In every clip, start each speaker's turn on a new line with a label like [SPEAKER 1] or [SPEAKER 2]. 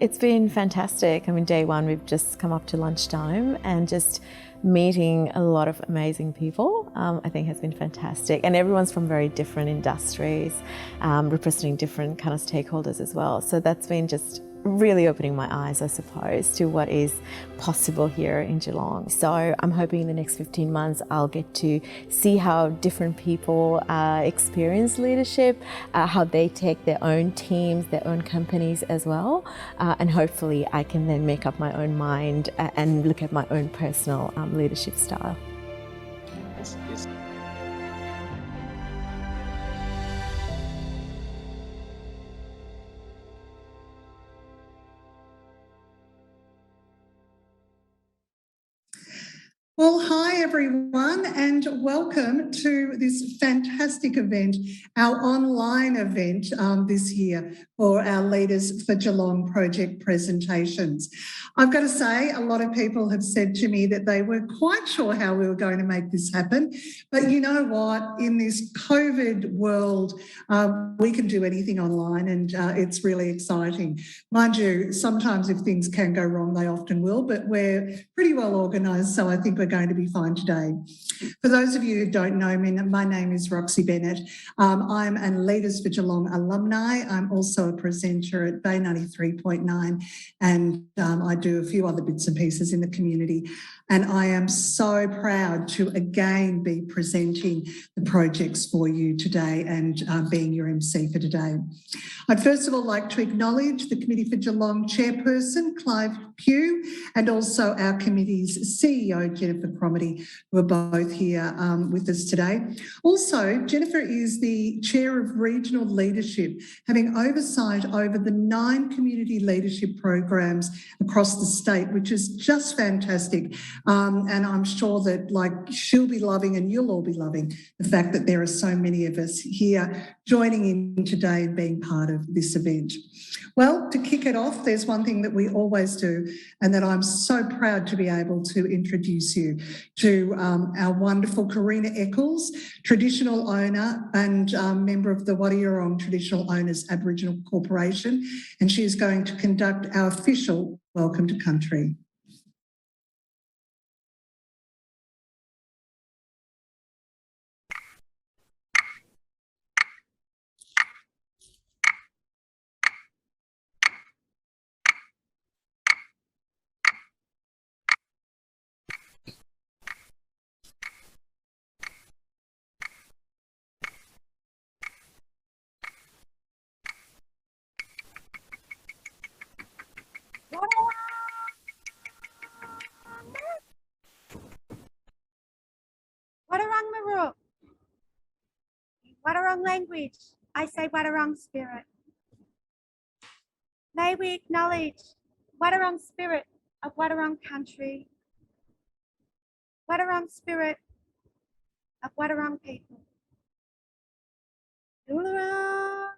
[SPEAKER 1] It's been fantastic. I mean, day one, we've just come up to lunchtime and just meeting a lot of amazing people, I think has been fantastic. And everyone's from very different industries, representing different kind of stakeholders as well. So that's been just really opening my eyes, I suppose, to what is possible here in Geelong. So I'm hoping in the next 15 months I'll get to see how different people experience leadership, how they take their own teams, their own companies as well, and hopefully I can then make up my own mind and look at my own personal leadership style.
[SPEAKER 2] Well, hi everyone, and welcome to this fantastic event, our online event this year for our Leaders for Geelong project presentations. I've got to say, a lot of people have said to me that they weren't quite sure how we were going to make this happen, but you know what, in this COVID world, we can do anything online, and it's really exciting. Mind you, sometimes if things can go wrong, they often will, but we're pretty well organised, so I think we're going to be fine today. For those of you who don't know me, my name is Roxie Bennett. I'm a Leaders for Geelong alumni. I'm also a presenter at Bay 93.9, and I do a few other bits and pieces in the community. And I am so proud to again be presenting the projects for you today and being your MC for today. I'd first of all like to acknowledge the Committee for Geelong Chairperson, Clive Pugh, and also our committee's CEO, Jennifer Cromitty, who are both here with us today. Also, Jennifer is the Chair of Regional Leadership, having oversight over the 9 community leadership programs across the state, which is just fantastic. And I'm sure that she'll be loving, and you'll all be loving, the fact that there are so many of us here joining in today and being part of this event. Well, to kick it off, there's one thing that we always do, and that I'm so proud to be able to introduce you to our wonderful Karina Eccles, traditional owner and member of the Wadawurrung Traditional Owners Aboriginal Corporation, and she is going to conduct our official Welcome to Country.
[SPEAKER 3] Wadawurrung language, I say Wadawurrung spirit. May we acknowledge Wadawurrung spirit of Wadawurrung country, Wadawurrung spirit of Wadawurrung people. Doolarang,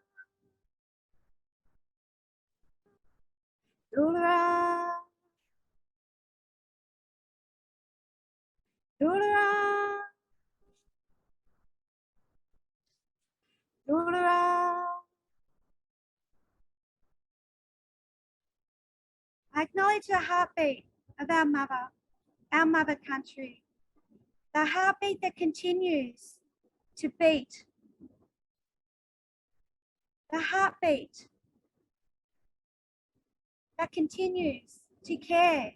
[SPEAKER 3] doolarang, doolarang, doolarang. I acknowledge the heartbeat of our mother country, the heartbeat that continues to beat, the heartbeat that continues to care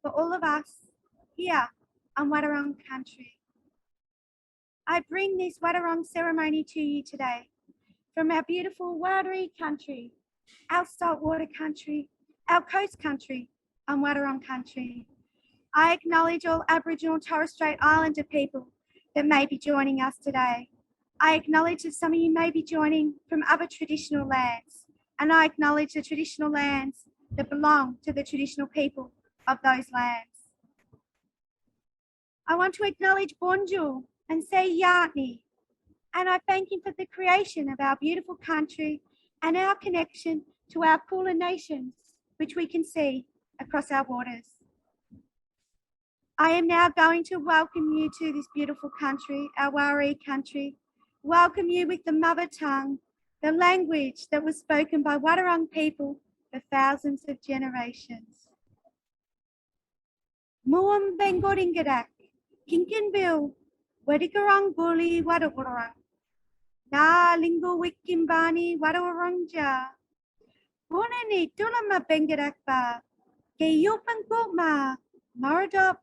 [SPEAKER 3] for all of us here on Wadawurrung country. I bring this Wadawurrung ceremony to you today from our beautiful Wadawurrung country, our saltwater country, our coast country on Wadawurrung country. I acknowledge all Aboriginal Torres Strait Islander people that may be joining us today. I acknowledge that some of you may be joining from other traditional lands, and I acknowledge the traditional lands that belong to the traditional people of those lands. I want to acknowledge Bonjour and say Yartni, and I thank him for the creation of our beautiful country and our connection to our Kulin nations, which we can see across our waters. I am now going to welcome you to this beautiful country, our Warri country, welcome you with the mother tongue, the language that was spoken by Wadawurrung people for thousands of generations. Muam Bengoringadak, Kinkinville, Wedigarong Bully, Wadawurang, Na Lingo Wikimbani, Wadawarangja, Bunani Tulama Bengadakba, Gayupanguma, Maradop,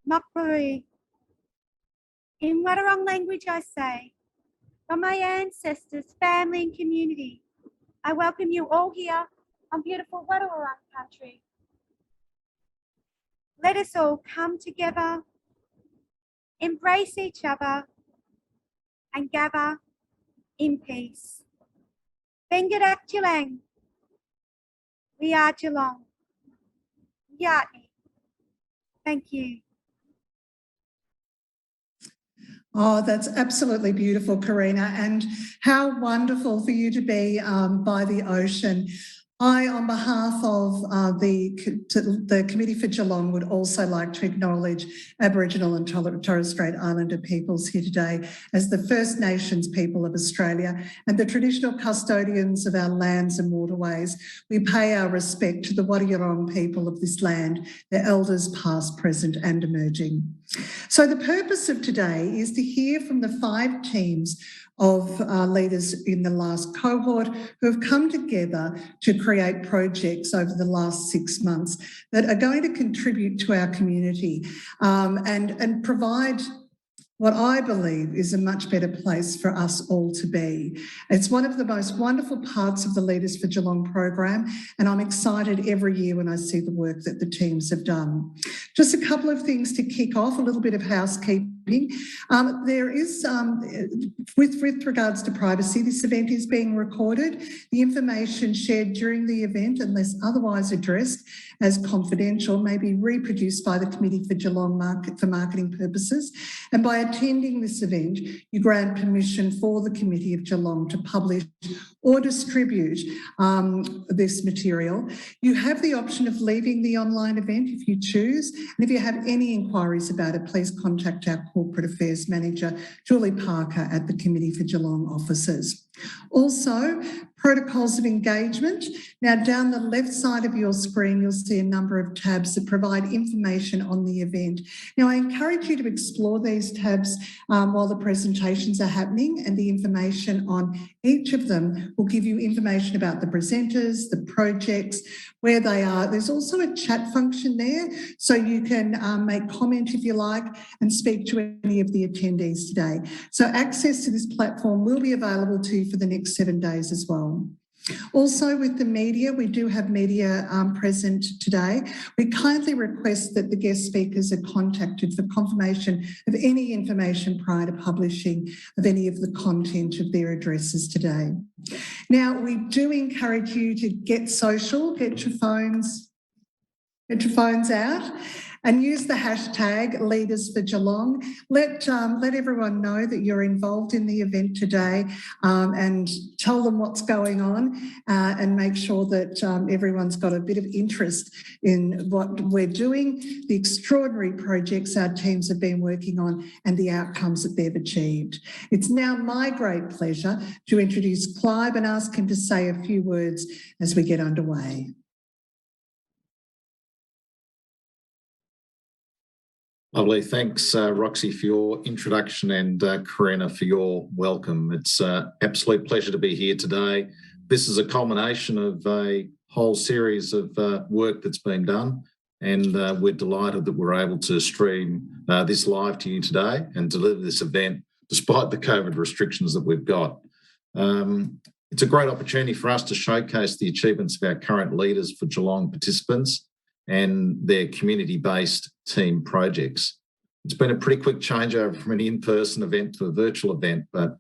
[SPEAKER 3] Makburi. In Wadawurang language, I say, from my ancestors, family, and community, I welcome you all here on beautiful Wadawurang country. Let us all come together, embrace each other, and gather in peace. Bengadak Geelong, we are Geelong. Yatni. Thank you.
[SPEAKER 2] Oh, that's absolutely beautiful, Karina, and how wonderful for you to be by the ocean. I, on behalf of the Committee for Geelong, would also like to acknowledge Aboriginal and Torres Strait Islander peoples here today as the First Nations people of Australia and the traditional custodians of our lands and waterways. We pay our respect to the Wadawurrung people of this land, their elders past, present and emerging. So the purpose of today is to hear from the 5 teams of leaders in the last cohort who have come together to create projects over the last 6 months that are going to contribute to our community and provide what I believe is a much better place for us all to be. It's one of the most wonderful parts of the Leaders for Geelong program, and I'm excited every year when I see the work that the teams have done. Just a couple of things to kick off, a little bit of housekeeping. There is, with regards to privacy, this event is being recorded. The information shared during the event, unless otherwise addressed as confidential, may be reproduced by the Committee for Geelong for marketing purposes. And by attending this event, you grant permission for the Committee of Geelong to publish or distribute this material. You have the option of leaving the online event if you choose. And if you have any inquiries about it, please contact our Corporate Affairs Manager, Julie Parker, at the Committee for Geelong offices. Also, protocols of engagement. Now, down the left side of your screen, you'll see a number of tabs that provide information on the event. Now, I encourage you to explore these tabs while the presentations are happening, and the information on each of them will give you information about the presenters, the projects, where they are. There's also a chat function there, so you can make comment if you like and speak to any of the attendees today. So access to this platform will be available to you for the next 7 days as well. Also, with the media, we do have media present today. We kindly request that the guest speakers are contacted for confirmation of any information prior to publishing of any of the content of their addresses today. Now, we do encourage you to get social, get your phones out, and use the hashtag Leaders for Geelong. Let everyone know that you're involved in the event today and tell them what's going on and make sure that everyone's got a bit of interest in what we're doing, the extraordinary projects our teams have been working on and the outcomes that they've achieved. It's now my great pleasure to introduce Clive and ask him to say a few words as we get underway.
[SPEAKER 4] Lovely. Thanks, Roxie, for your introduction and Karina for your welcome. It's an absolute pleasure to be here today. This is a culmination of a whole series of work that's been done, and we're delighted that we're able to stream this live to you today and deliver this event despite the COVID restrictions that we've got. It's a great opportunity for us to showcase the achievements of our current Leaders for Geelong participants and their community-based team projects. It's been a pretty quick changeover from an in-person event to a virtual event, but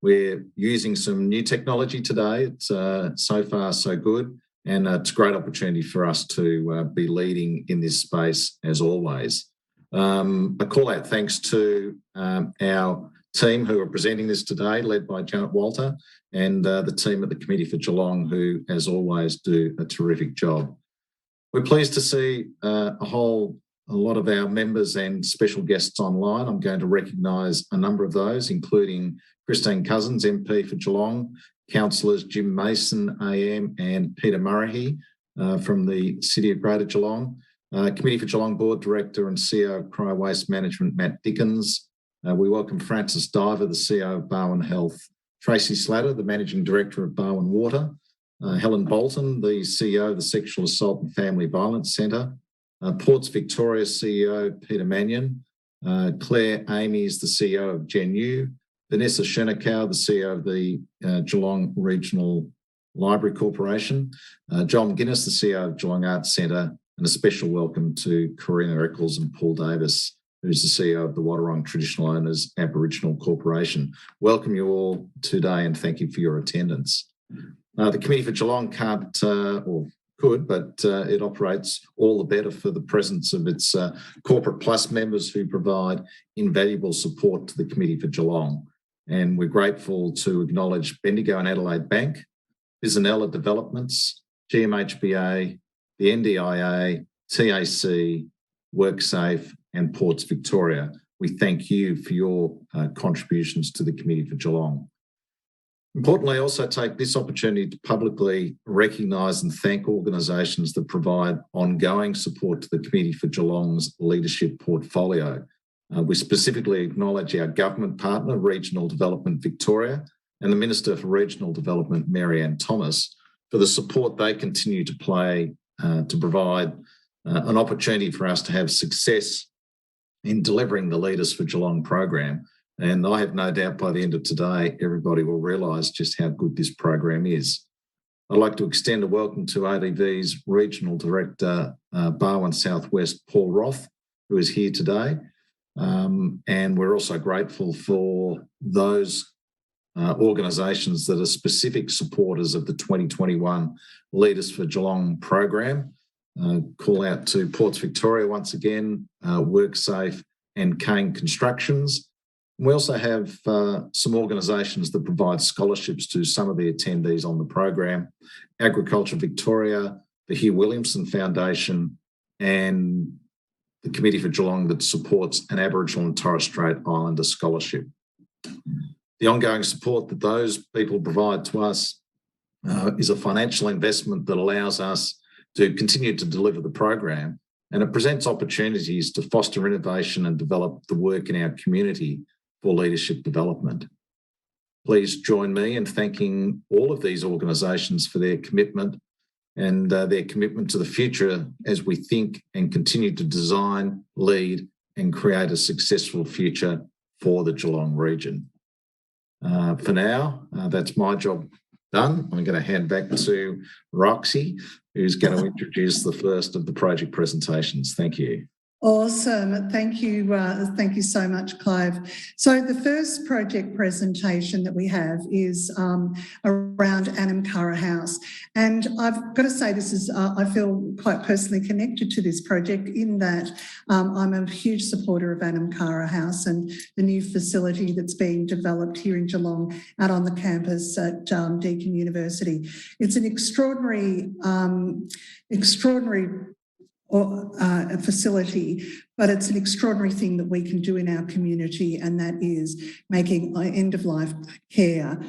[SPEAKER 4] we're using some new technology today. It's so far so good, and it's a great opportunity for us to be leading in this space as always. A call out thanks to our team who are presenting this today, led by Janet Walter, and the team at the Committee for Geelong, who, as always, do a terrific job. We're pleased to see a lot of our members and special guests online. I'm going to recognise a number of those, including Christine Cousins, MP for Geelong, Councillors Jim Mason, AM, and Peter Murray from the City of Greater Geelong. Committee for Geelong Board Director and CEO of Cryo Waste Management, Matt Dickens. We welcome Francis Diver, the CEO of Barwon Health, Tracy Slatter, the Managing Director of Barwon Water, Helen Bolton, the CEO of the Sexual Assault and Family Violence Centre, Ports Victoria CEO Peter Mannion, Claire Amy is the CEO of GenU, Vanessa Shenikow, the CEO of the Geelong Regional Library Corporation, John Guinness, the CEO of Geelong Arts Centre, and a special welcome to Karina Eccles and Paul Davis, who's the CEO of the Wadawurrung Traditional Owners Aboriginal Corporation. Welcome you all today and thank you for your attendance. The Committee for Geelong can't, or could, but it operates all the better for the presence of its Corporate Plus members who provide invaluable support to the Committee for Geelong. And we're grateful to acknowledge Bendigo and Adelaide Bank, Bizanella Developments, GMHBA, the NDIA, TAC, WorkSafe, and Ports Victoria. We thank you for your contributions to the Committee for Geelong. Importantly, I also take this opportunity to publicly recognise and thank organisations that provide ongoing support to the Committee for Geelong's leadership portfolio. We specifically acknowledge our government partner, Regional Development Victoria, and the Minister for Regional Development, Mary Ann Thomas, for the support they continue to play to provide an opportunity for us to have success in delivering the Leaders for Geelong program. And I have no doubt by the end of today, everybody will realise just how good this program is. I'd like to extend a welcome to ADV's Regional Director, Barwon Southwest, Paul Roth, who is here today. And we're also grateful for those organisations that are specific supporters of the 2021 Leaders for Geelong program. Call out to Ports Victoria once again, WorkSafe and Kane Constructions. We also have some organisations that provide scholarships to some of the attendees on the program: Agriculture Victoria, the Hugh Williamson Foundation, and the Committee for Geelong that supports an Aboriginal and Torres Strait Islander scholarship. The ongoing support that those people provide to us is a financial investment that allows us to continue to deliver the program, and it presents opportunities to foster innovation and develop the work in our community for leadership development. Please join me in thanking all of these organisations for their commitment and their commitment to the future as we think and continue to design, lead and create a successful future for the Geelong region. For now, that's my job done. I'm going to hand back to Roxie, who's going to introduce the first of the project presentations. Thank you.
[SPEAKER 2] Awesome. Thank you. Thank you so much, Clive. So the first project presentation that we have is around Anamkara House. And I've got to say this is, I feel quite personally connected to this project in that I'm a huge supporter of Anamkara House and the new facility that's being developed here in Geelong out on the campus at Deakin University. It's an extraordinary a facility, but it's an extraordinary thing that we can do in our community, and that is making end-of-life care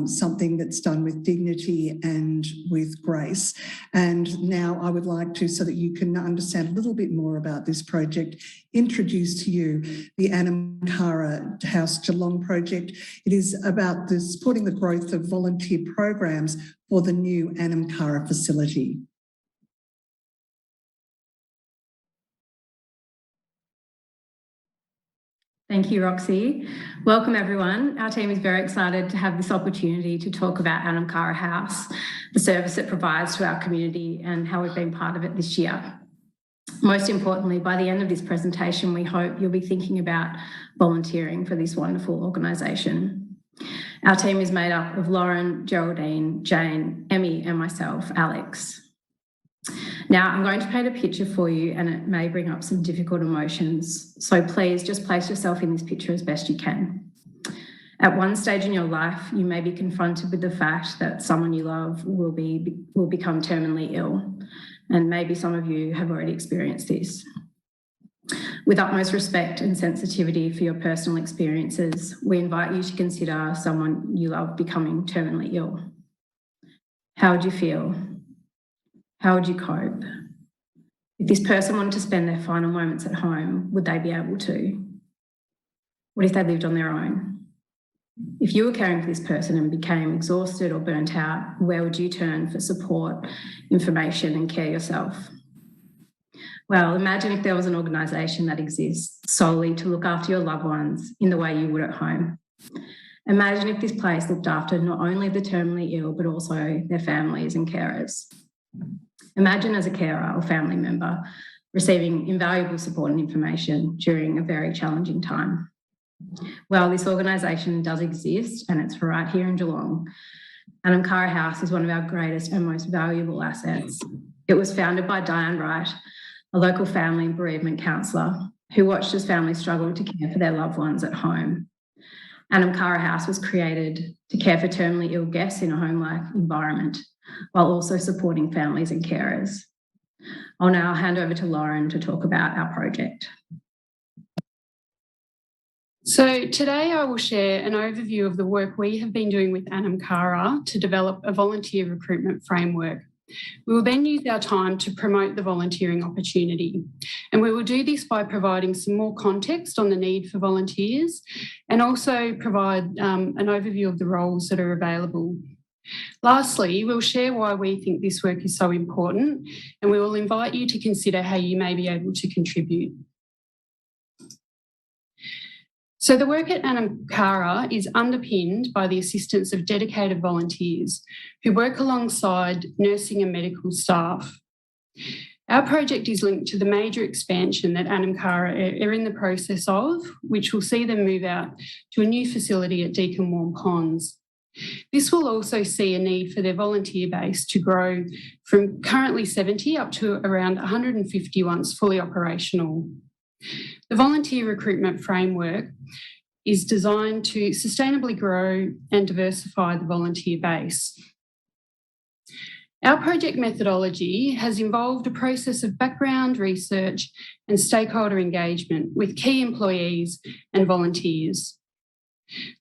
[SPEAKER 2] something that's done with dignity and with grace. And now I would like to, so that you can understand a little bit more about this project, introduce to you the Anamkara House Geelong project. It is about supporting the growth of volunteer programs for the new Anamkara facility.
[SPEAKER 5] Thank you, Roxie. Welcome, everyone. Our team is very excited to have this opportunity to talk about Anamkara House, the service it provides to our community and how we've been part of it this year. Most importantly, by the end of this presentation, we hope you'll be thinking about volunteering for this wonderful organisation. Our team is made up of Lauren, Geraldine, Jane, Emmy and myself, Alex. Now, I'm going to paint a picture for you and it may bring up some difficult emotions. So please just place yourself in this picture as best you can. At one stage in your life, you may be confronted with the fact that someone you love will become terminally ill. And maybe some of you have already experienced this. With utmost respect and sensitivity for your personal experiences, we invite you to consider someone you love becoming terminally ill. How would you feel? How would you cope? If this person wanted to spend their final moments at home, would they be able to? What if they lived on their own? If you were caring for this person and became exhausted or burnt out, where would you turn for support, information, and care yourself? Well, imagine if there was an organisation that exists solely to look after your loved ones in the way you would at home. Imagine if this place looked after not only the terminally ill, but also their families and carers. Imagine as a carer or family member receiving invaluable support and information during a very challenging time. Well, this organisation does exist, and it's right here in Geelong. Anamkara House is one of our greatest and most valuable assets. It was founded by Diane Wright, a local family and bereavement counsellor who watched as families struggled to care for their loved ones at home. Anamkara House was created to care for terminally ill guests in a home-like environment, while also supporting families and carers. I'll now hand over to Lauren to talk about our project.
[SPEAKER 6] So today I will share an overview of the work we have been doing with Anamkara to develop a volunteer recruitment framework. We will then use our time to promote the volunteering opportunity, and we will do this by providing some more context on the need for volunteers and also provide an overview of the roles that are available. Lastly, we'll share why we think this work is so important, and we will invite you to consider how you may be able to contribute. So the work at Anamkara is underpinned by the assistance of dedicated volunteers who work alongside nursing and medical staff. Our project is linked to the major expansion that Anamkara are in the process of, which will see them move out to a new facility at Deakin Warm Ponds. This will also see a need for their volunteer base to grow from currently 70 up to around 150 once fully operational. The volunteer recruitment framework is designed to sustainably grow and diversify the volunteer base. Our project methodology has involved a process of background research and stakeholder engagement with key employees and volunteers.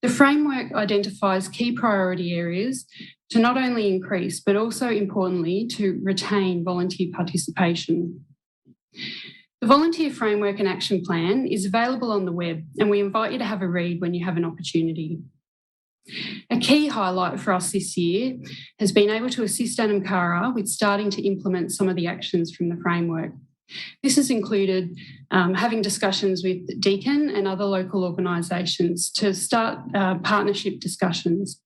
[SPEAKER 6] The framework identifies key priority areas to not only increase, but also importantly, to retain volunteer participation. The Volunteer Framework and Action Plan is available on the web, and we invite you to have a read when you have an opportunity. A key highlight for us this year has been able to assist Anamkara with starting to implement some of the actions from the framework. This has included having discussions with Deakin and other local organisations to start partnership discussions.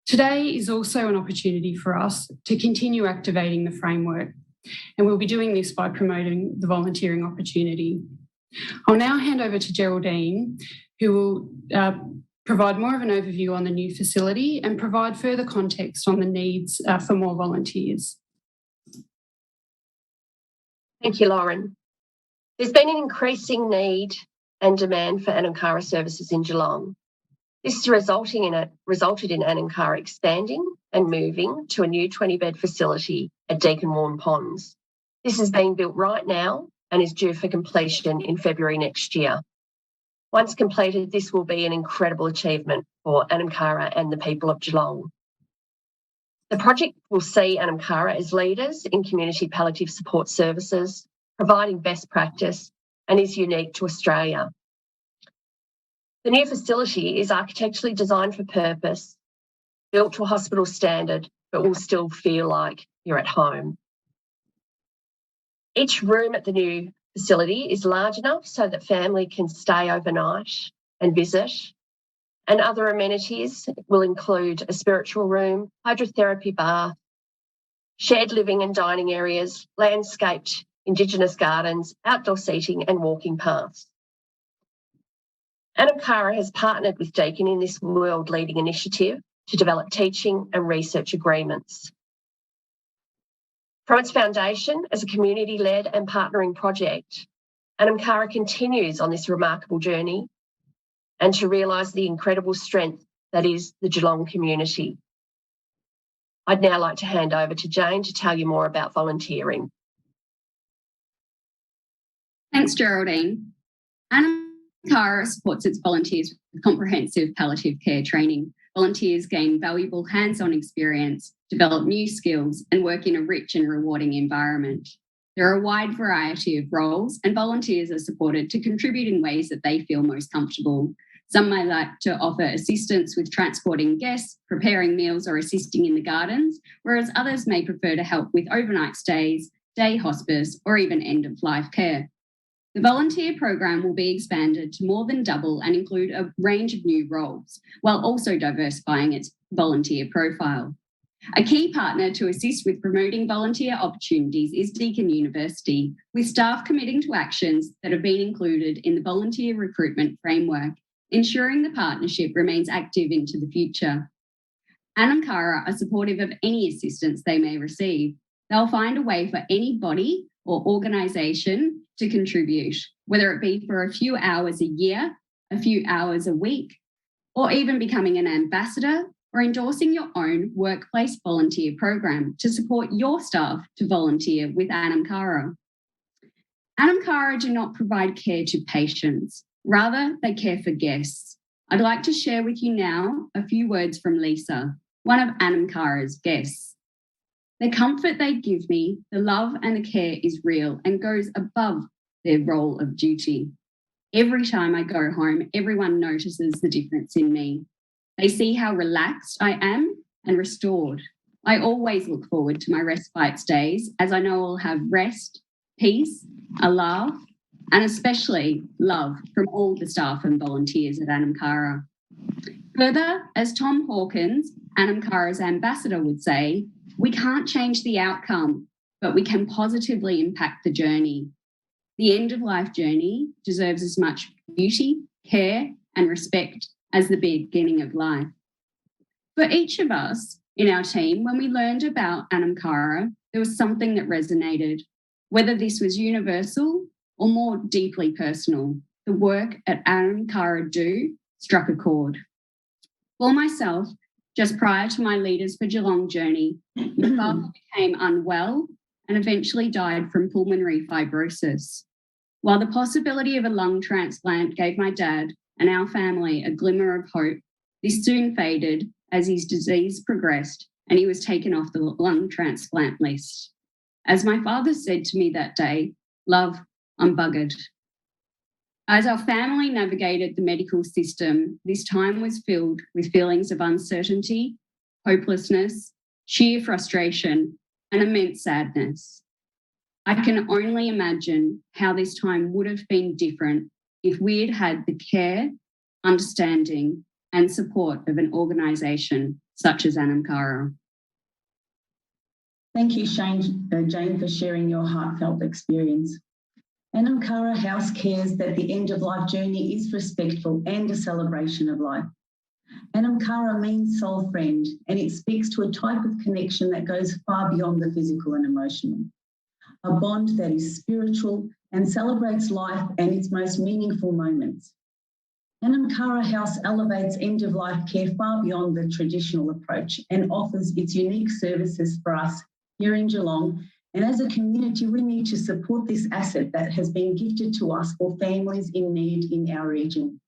[SPEAKER 6] Today is also an opportunity for us to continue activating the framework, and we'll be doing this by promoting the volunteering opportunity. I'll now hand over to Geraldine, who will provide more of an overview on the new facility and provide further context on the needs for more volunteers.
[SPEAKER 7] Thank you, Lauren. There's been an increasing need and demand for Anamkara services in Geelong. This has resulted in Anamkara expanding and moving to a new 20-bed facility at Deakin Warm Ponds. This is being built right now and is due for completion in February next year. Once completed, this will be an incredible achievement for Anamkara and the people of Geelong. The project will see Anamkara as leaders in community palliative support services, providing best practice, and is unique to Australia. The new facility is architecturally designed for purpose, built to a hospital standard, but will still feel like you're at home. Each room at the new facility is large enough so that family can stay overnight and visit. And other amenities will include a spiritual room, hydrotherapy bath, shared living and dining areas, landscaped Indigenous gardens, outdoor seating and walking paths. Anamkara has partnered with Deakin in this world-leading initiative to develop teaching and research agreements. From its foundation as a community-led and partnering project, Anamkara continues on this remarkable journey and to realise the incredible strength that is the Geelong community. I'd now like to hand over to Jane to tell you more about volunteering.
[SPEAKER 6] And
[SPEAKER 8] Thanks, Geraldine. Cara supports its volunteers with comprehensive palliative care training. Volunteers gain valuable hands-on experience, develop new skills, and work in a rich and rewarding environment. There are a wide variety of roles, and volunteers are supported to contribute in ways that they feel most comfortable. Some may like to offer assistance with transporting guests, preparing meals, or assisting in the gardens, whereas others may prefer to help with overnight stays, day hospice, or even end-of-life care. The volunteer program will be expanded to more than double and include a range of new roles, while also diversifying its volunteer profile. A key partner to assist with promoting volunteer opportunities is Deakin University, with staff committing to actions that have been included in the volunteer recruitment framework, ensuring the partnership remains active into the future. Anam Cara are supportive of any assistance they may receive. They'll find a way for any body or organisation to contribute, whether it be for a few hours a year, a few hours a week, or even becoming an ambassador or endorsing your own workplace volunteer program to support your staff to volunteer with Anam Cara. Anam Cara do not provide care to patients. Rather, they care for guests. I'd like to share with you now a few words from Lisa, one of Anam Cara's guests. The comfort they give me, the love and the care is real and goes above their role of duty. Every time I go home, everyone notices the difference in me. They see how relaxed I am and restored. I always look forward to my respite days, as I know I'll have rest, peace, a laugh, and especially love from all the staff and volunteers at Anam Cara. Further, as Tom Hawkins, Anam Cara's ambassador, would say, we can't change the outcome, but we can positively impact the journey. The end-of-life journey deserves as much beauty, care, and respect as the beginning of life. For each of us in our team, when we learned about Anam Cara, there was something that resonated. Whether this was universal or more deeply personal, the work at Anam Cara do struck a chord. For myself, just prior to my Leaders for Geelong journey, my father became unwell and eventually died from pulmonary fibrosis. While the possibility of a lung transplant gave my dad and our family a glimmer of hope, this soon faded as his disease progressed and he was taken off the lung transplant list. As my father said to me that day, "Love, I'm buggered." As our family navigated the medical system, this time was filled with feelings of uncertainty, hopelessness, sheer frustration, and immense sadness. I can only imagine how this time would have been different if we had had the care, understanding, and support of an organisation such as Anam Cara.
[SPEAKER 9] Thank you, Jane, for sharing your heartfelt experience. Anam Cara House cares that the end-of-life journey is respectful and a celebration of life. Anam Cara means soul friend, and it speaks to a type of connection that goes far beyond the physical and emotional. A bond that is spiritual and celebrates life and its most meaningful moments. Anam Cara House elevates end-of-life care far beyond the traditional approach and offers its unique services for us here in Geelong. And as a community, we need to support this asset that has been gifted to us for families in need in our region.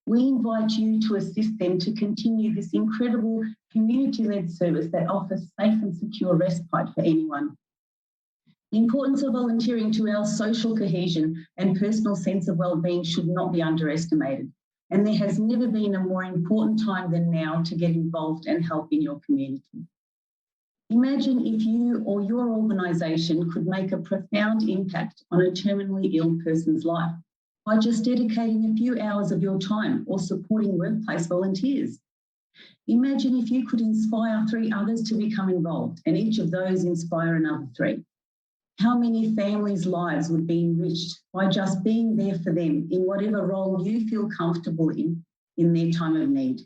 [SPEAKER 9] We invite you to assist them to continue this incredible community-led service that offers safe and secure respite for anyone. The importance of volunteering to our social cohesion and personal sense of well-being should not be underestimated. And there has never been a more important time than now to get involved and help in your community. Imagine if you or your organisation could make a profound impact on a terminally ill person's life by just dedicating a few hours of your time or supporting workplace volunteers. Imagine if you could inspire 3 others to become involved and each of those inspire another 3. How many families' lives would be enriched by just being there for them in whatever role you feel comfortable in their time of need?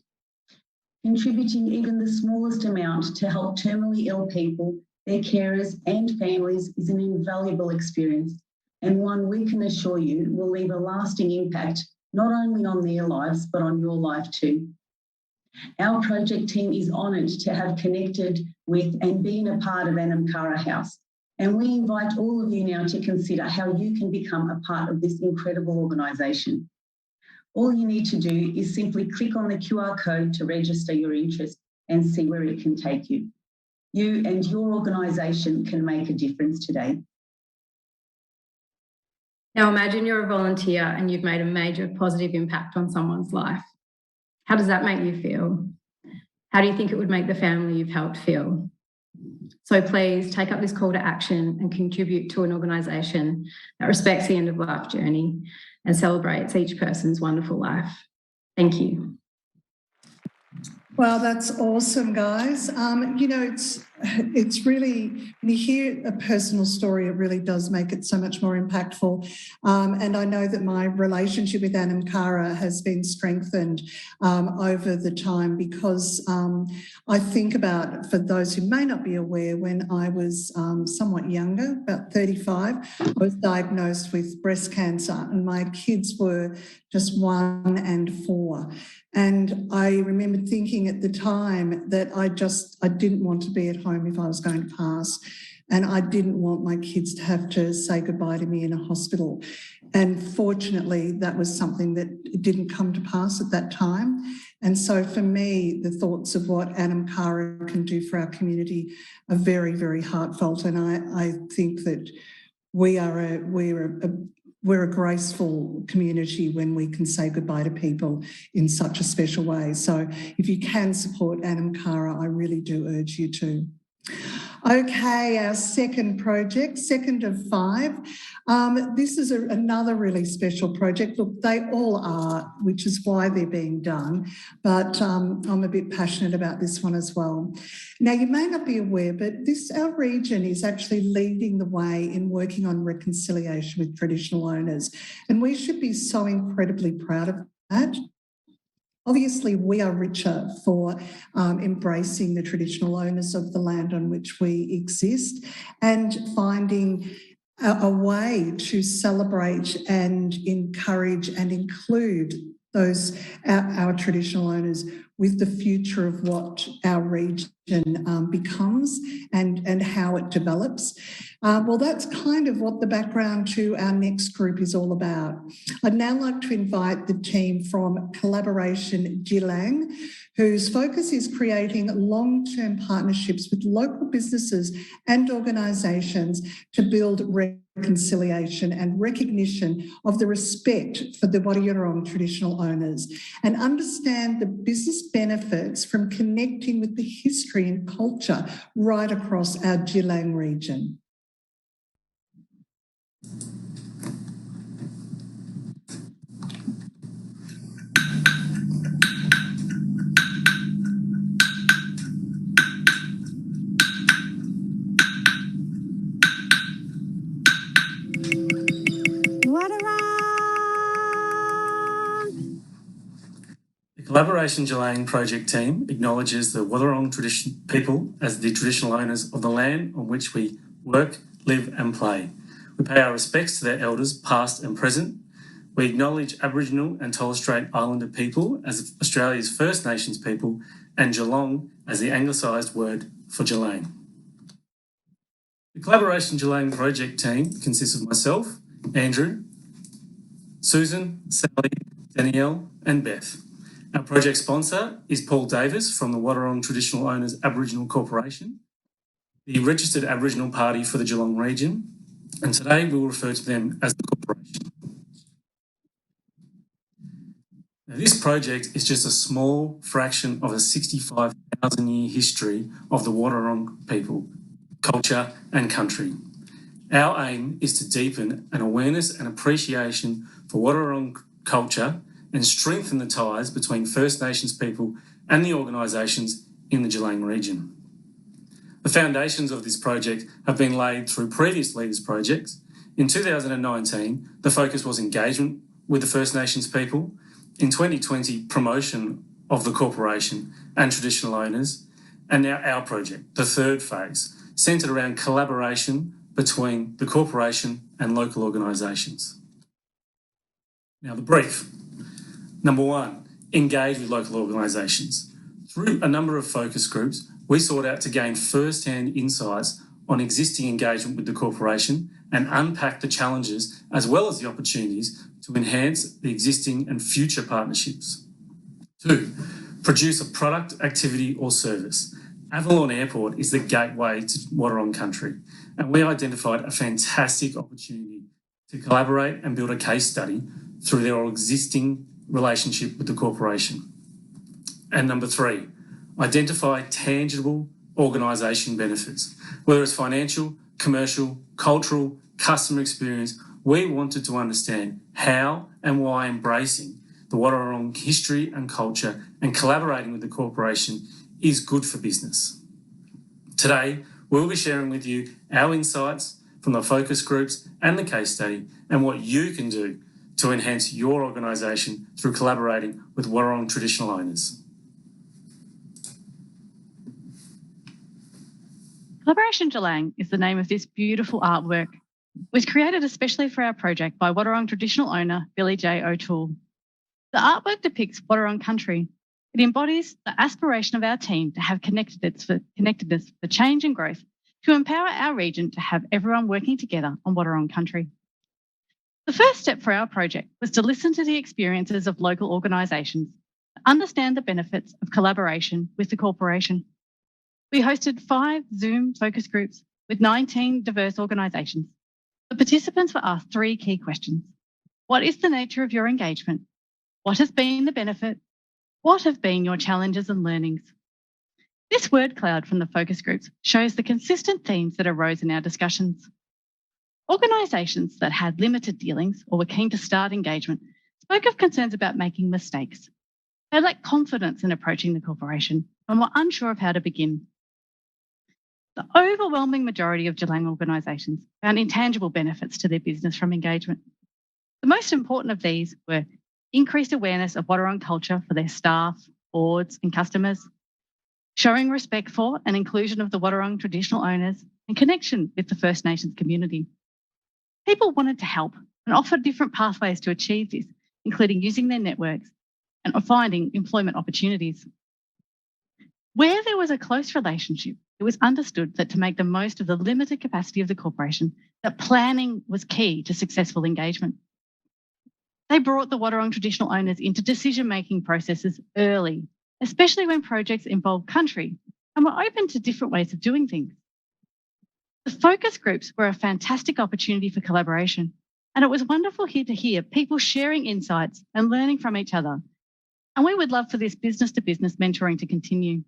[SPEAKER 9] Contributing even the smallest amount to help terminally ill people, their carers and families is an invaluable experience and one we can assure you will leave a lasting impact not only on their lives but on your life too. Our project team is honoured to have connected with and been a part of Anam Cara House, And we invite all of you now to consider how you can become a part of this incredible organisation. All you need to do is simply click on the QR code to register your interest and see where it can take you. You and your organisation can make a difference today.
[SPEAKER 5] Now imagine you're a volunteer and you've made a major positive impact on someone's life. How does that make you feel? How do you think it would make the family you've helped feel? So please take up this call to action and contribute to an organisation that respects the end of life journey and celebrates each person's wonderful life. Thank you.
[SPEAKER 2] Well, that's awesome, guys. You know, it's really, when you hear a personal story, it really does make it so much more impactful. And I know that my relationship with Anamkara has been strengthened over the time because I think about, for those who may not be aware, when I was somewhat younger, about 35, I was diagnosed with breast cancer and my kids were just 1 and 4. And I remember thinking at the time that I didn't want to be at home if I was going to pass. And I didn't want my kids to have to say goodbye to me in a hospital. And fortunately, that was something that didn't come to pass at that time. And so for me, the thoughts of what Anamkara can do for our community are very, very heartfelt. And I think that we're a graceful community when we can say goodbye to people in such a special way. So if you can support Anamkara, I really do urge you to. Okay, our second project, second of 5. This is another really special project. Look, they all are, which is why they're being done, but I'm a bit passionate about this one as well. Now, you may not be aware, but our region is actually leading the way in working on reconciliation with traditional owners, and we should be so incredibly proud of that. Obviously, we are richer for embracing the traditional owners of the land on which we exist and finding a way to celebrate and encourage and include our traditional owners with the future of what our region becomes and how it develops. Well, that's kind of what the background to our next group is all about. I'd now like to invite the team from Collaboration Geelong, whose focus is creating long-term partnerships with local businesses and organisations to build reconciliation and recognition of the respect for the Wadawurrung traditional owners and understand the business benefits from connecting with the history and culture right across our Geelong region.
[SPEAKER 10] The Collaboration Geelong project team acknowledges the Wadawurrung people as the traditional owners of the land on which we work, live and play. We pay our respects to their elders past and present. We acknowledge Aboriginal and Torres Strait Islander people as Australia's First Nations people and Geelong as the anglicised word for Geelong. The Collaboration Geelong project team consists of myself, Andrew, Susan, Sally, Danielle and Beth. Our project sponsor is Paul Davis from the Wadawurrung Traditional Owners Aboriginal Corporation, the registered Aboriginal party for the Geelong region, and today we will refer to them as the corporation. Now, this project is just a small fraction of a 65,000-year history of the Wadawurrung people, culture and country. Our aim is to deepen an awareness and appreciation for Wadawurrung culture and strengthen the ties between First Nations people and the organisations in the Geelong region. The foundations of this project have been laid through previous leaders' projects. In 2019, the focus was engagement with the First Nations people. In 2020, promotion of the corporation and traditional owners. And now our project, the third phase, centred around collaboration between the corporation and local organisations. Now the brief. Number 1, engage with local organisations. Through a number of focus groups, we sought out to gain first-hand insights on existing engagement with the corporation and unpack the challenges as well as the opportunities to enhance the existing and future partnerships. 2, produce a product, activity or service. Avalon Airport is the gateway to Wadawurrung country, and we identified a fantastic opportunity to collaborate and build a case study through their existing relationship with the corporation. And number 3, identify tangible organisation benefits, whether it's financial, commercial, cultural, customer experience. We wanted to understand how and why embracing the Wadawurrung history and culture and collaborating with the corporation is good for business. Today, we'll be sharing with you our insights from the focus groups and the case study and what you can do to enhance your organisation through collaborating with Wadawurrung traditional owners.
[SPEAKER 11] Collaboration Geelong is the name of this beautiful artwork. It was created especially for our project by Wadawurrung traditional owner Billy J. O'Toole. The artwork depicts Wadawurrung country. It embodies the aspiration of our team to have connectedness for change and growth, to empower our region to have everyone working together on Wadawurrung country. The first step for our project was to listen to the experiences of local organisations, to understand the benefits of collaboration with the corporation. We hosted 5 Zoom focus groups with 19 diverse organisations. The participants were asked 3 key questions. What is the nature of your engagement? What has been the benefit? What have been your challenges and learnings? This word cloud from the focus groups shows the consistent themes that arose in our discussions. Organisations that had limited dealings or were keen to start engagement spoke of concerns about making mistakes. They lacked confidence in approaching the corporation and were unsure of how to begin. The overwhelming majority of Geelong organisations found intangible benefits to their business from engagement. The most important of these were increased awareness of Wadawurrung culture for their staff, boards and customers, showing respect for and inclusion of the Wadawurrung traditional owners and connection with the First Nations community. People wanted to help and offered different pathways to achieve this, including using their networks and finding employment opportunities. Where there was a close relationship, it was understood that to make the most of the limited capacity of the corporation, that planning was key to successful engagement. They brought the Wadawurrung traditional owners into decision-making processes early, especially when projects involved country, and were open to different ways of doing things. The focus groups were a fantastic opportunity for collaboration, and it was wonderful here to hear people sharing insights and learning from each other. And we would love for this business-to-business mentoring to continue.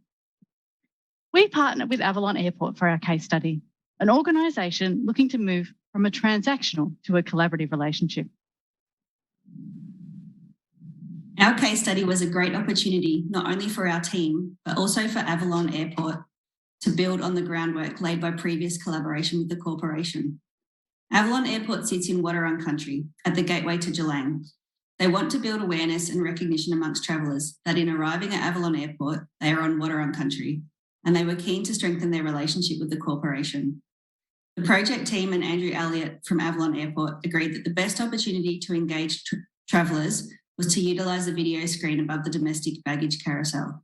[SPEAKER 11] We partnered with Avalon Airport for our case study, an organisation looking to move from a transactional to a collaborative relationship.
[SPEAKER 12] Our case study was a great opportunity, not only for our team, but also for Avalon Airport to build on the groundwork laid by previous collaboration with the corporation. Avalon Airport sits in Wadawurrung country at the gateway to Geelong. They want to build awareness and recognition amongst travellers that in arriving at Avalon Airport, they are on Wadawurrung country, and they were keen to strengthen their relationship with the corporation. The project team and Andrew Elliott from Avalon Airport agreed that the best opportunity to engage travellers was to utilise the video screen above the domestic baggage carousel.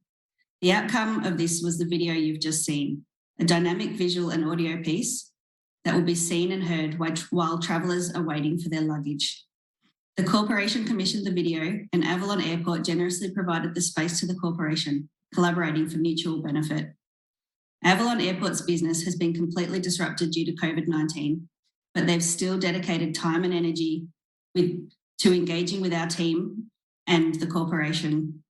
[SPEAKER 12] The outcome of this was the video you've just seen, a dynamic visual and audio piece that will be seen and heard while travellers are waiting for their luggage. The corporation commissioned the video and Avalon Airport generously provided the space to the corporation, collaborating for mutual benefit. Avalon Airport's business has been completely disrupted due to COVID-19, but they've still dedicated time and energy to engaging with our team and the corporation.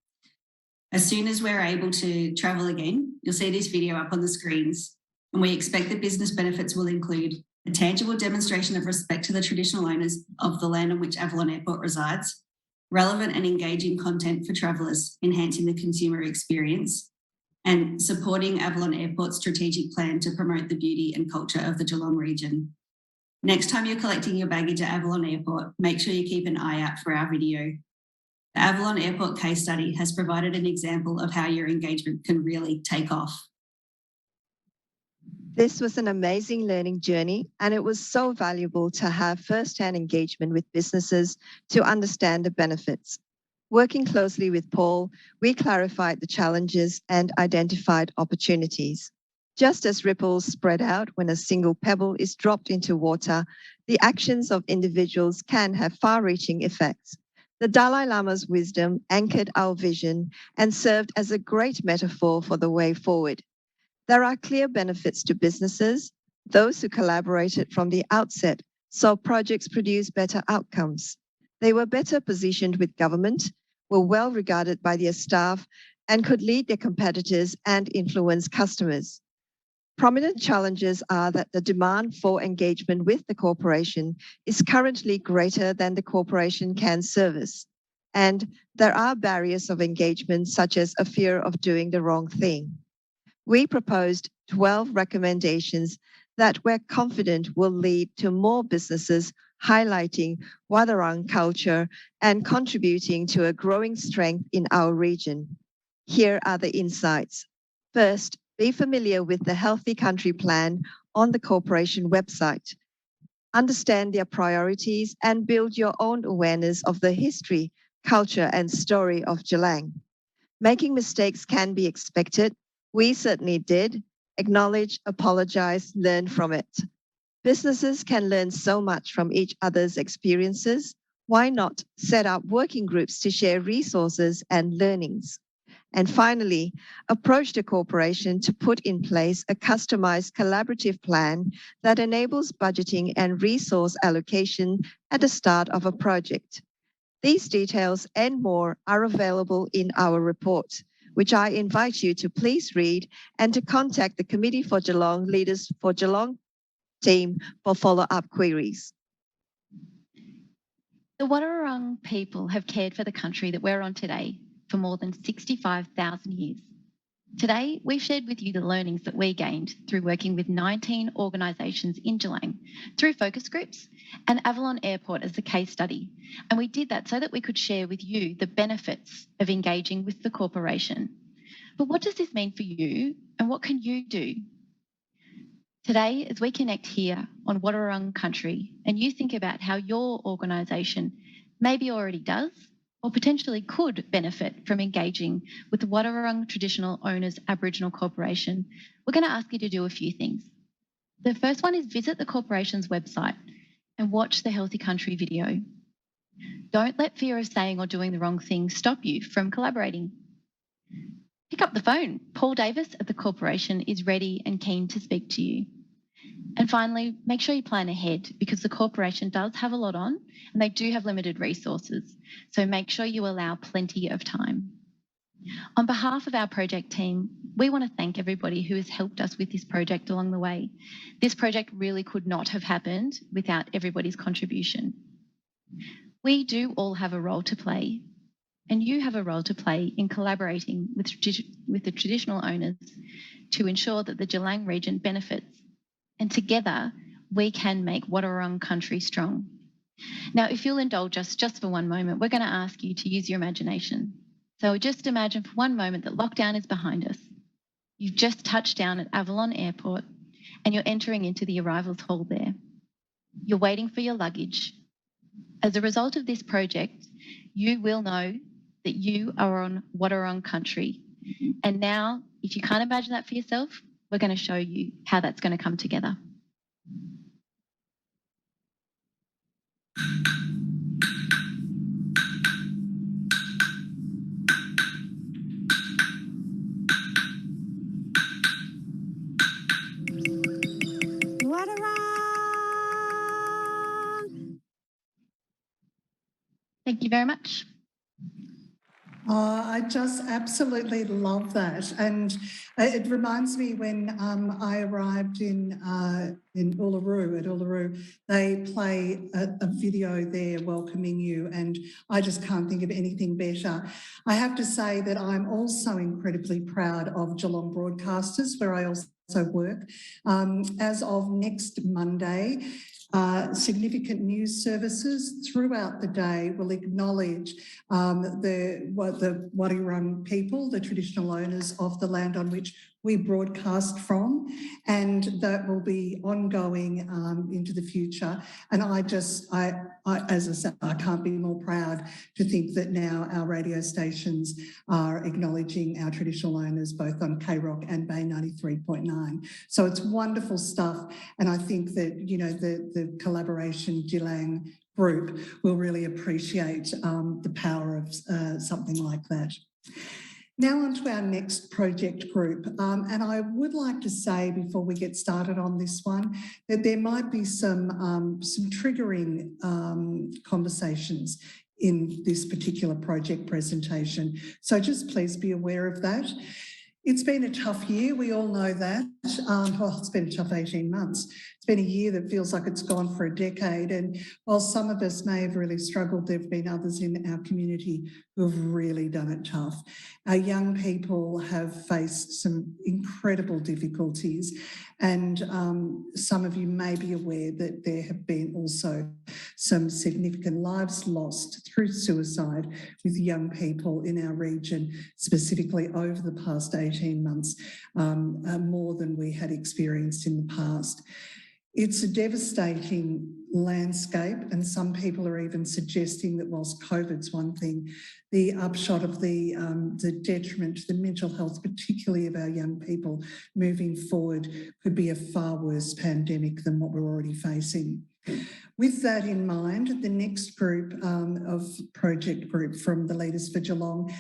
[SPEAKER 12] As soon as we're able to travel again, you'll see this video up on the screens, and we expect the business benefits will include a tangible demonstration of respect to the traditional owners of the land on which Avalon Airport resides, relevant and engaging content for travellers, enhancing the consumer experience, and supporting Avalon Airport's strategic plan to promote the beauty and culture of the Geelong region. Next time you're collecting your baggage at Avalon Airport, make sure you keep an eye out for our video. The Avalon Airport case study has provided an example of how your engagement can really take off.
[SPEAKER 13] This was an amazing learning journey, and it was so valuable to have first-hand engagement with businesses to understand the benefits. Working closely with Paul, we clarified the challenges and identified opportunities. Just as ripples spread out when a single pebble is dropped into water, the actions of individuals can have far-reaching effects. The Dalai Lama's wisdom anchored our vision and served as a great metaphor for the way forward. There are clear benefits to businesses. Those who collaborated from the outset saw projects produce better outcomes. They were better positioned with government, were well regarded by their staff, and could lead their competitors and influence customers. Prominent challenges are that the demand for engagement with the corporation is currently greater than the corporation can service. And there are barriers of engagement, such as a fear of doing the wrong thing. We proposed 12 recommendations that we're confident will lead to more businesses highlighting Wadawurrung culture and contributing to a growing strength in our region. Here are the insights. First, be familiar with the Healthy Country Plan on the corporation website. Understand their priorities and build your own awareness of the history, culture, and story of Geelong. Making mistakes can be expected. We certainly did. Acknowledge, apologize, learn from it. Businesses can learn so much from each other's experiences. Why not set up working groups to share resources and learnings? And finally, approach the corporation to put in place a customized collaborative plan that enables budgeting and resource allocation at the start of a project. These details and more are available in our report, which I invite you to please read and to contact the Committee for Geelong Leaders for Geelong team for follow-up queries.
[SPEAKER 14] The Wadawurrung people have cared for the country that we're on today for more than 65,000 years. Today, we've shared with you the learnings that we gained through working with 19 organisations in Geelong, through focus groups and Avalon Airport as the case study. And we did that so that we could share with you the benefits of engaging with the corporation. But what does this mean for you, and what can you do? Today, as we connect here on Wadawurrung country, and you think about how your organisation maybe already does, or potentially could benefit from engaging with the Wadawurrung Traditional Owners Aboriginal Corporation, we're going to ask you to do a few things. The first one is visit the corporation's website and watch the Healthy Country video. Don't let fear of saying or doing the wrong thing stop you from collaborating. Pick up the phone. Paul Davis at the corporation is ready and keen to speak to you. And finally, make sure you plan ahead, because the corporation does have a lot on and they do have limited resources. So make sure you allow plenty of time. On behalf of our project team, we want to thank everybody who has helped us with this project along the way. This project really could not have happened without everybody's contribution. We do all have a role to play, and you have a role to play in collaborating with the traditional owners to ensure that the Geelong region benefits. And together, we can make Wadawurrung country strong. Now, if you'll indulge us just for one moment, we're going to ask you to use your imagination. So just imagine for one moment that lockdown is behind us. You've just touched down at Avalon Airport and you're entering into the arrivals hall there. You're waiting for your luggage. As a result of this project, you will know that you are on Wadawurrung country. And now, if you can't imagine that for yourself, we're going to show you how that's going to come together. Thank you very much.
[SPEAKER 2] Oh, I just absolutely love that. And it reminds me when I arrived in Uluru, at Uluru, they play a video there welcoming you, and I just can't think of anything better. I have to say that I'm also incredibly proud of Geelong Broadcasters, where I also work. As of next Monday, significant news services throughout the day will acknowledge the Wadawurrung people, the traditional owners of the land on which we broadcast from, and that will be ongoing into the future. And as I said, I can't be more proud to think that now our radio stations are acknowledging our traditional owners both on K-Rock and Bay 93.9. So it's wonderful stuff. And I think that, you know, the collaboration Geelong group will really appreciate the power of something like that. Now on to our next project group. And I would like to say before we get started on this one, that there might be some triggering conversations in this particular project presentation. So just please be aware of that. It's been a tough year, we all know that. Well, it's been a tough 18 months. It's been a year that feels like it's gone for a decade. And while some of us may have really struggled, there have been others in our community who have really done it tough. Our young people have faced some incredible difficulties. And some of you may be aware that there have been also some significant lives lost through suicide with young people in our region, specifically over the past 18 months, more than we had experienced in the past. It's a devastating landscape, and some people are even suggesting that whilst COVID's one thing, the upshot of the detriment to the mental health, particularly of our young people moving forward, could be a far worse pandemic than what we're already facing. With that in mind, the next group of project group from the Leaders for Geelong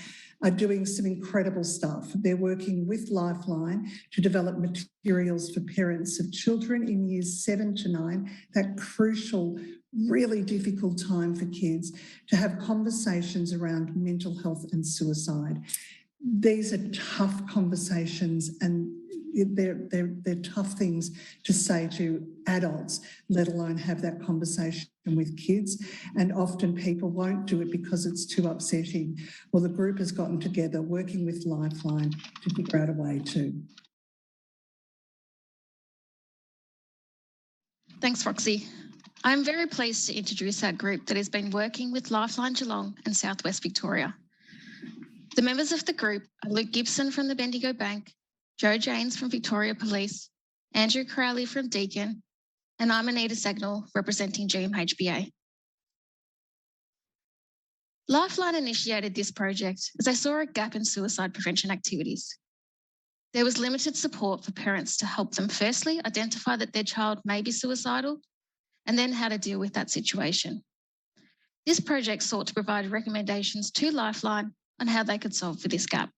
[SPEAKER 2] are doing some incredible stuff. They're working with Lifeline to develop materials for parents of children in years 7 to 9, that crucial, really difficult time for kids to have conversations around mental health and suicide. These are tough conversations, and they're tough things to say to adults, let alone have that conversation with kids. And often people won't do it because it's too upsetting. Well, the group has gotten together, working with Lifeline to figure out a way to.
[SPEAKER 15] Thanks, Roxie. I'm very pleased to introduce our group that has been working with Lifeline Geelong and South West Victoria. The members of the group are Luke Gibson from the Bendigo Bank, Joe Janes from Victoria Police, Andrew Crowley from Deakin, and I'm Anita Sagnall representing GMHBA. Lifeline initiated this project as they saw a gap in suicide prevention activities. There was limited support for parents to help them firstly identify that their child may be suicidal, and then how to deal with that situation. This project sought to provide recommendations to Lifeline on how they could solve for this gap.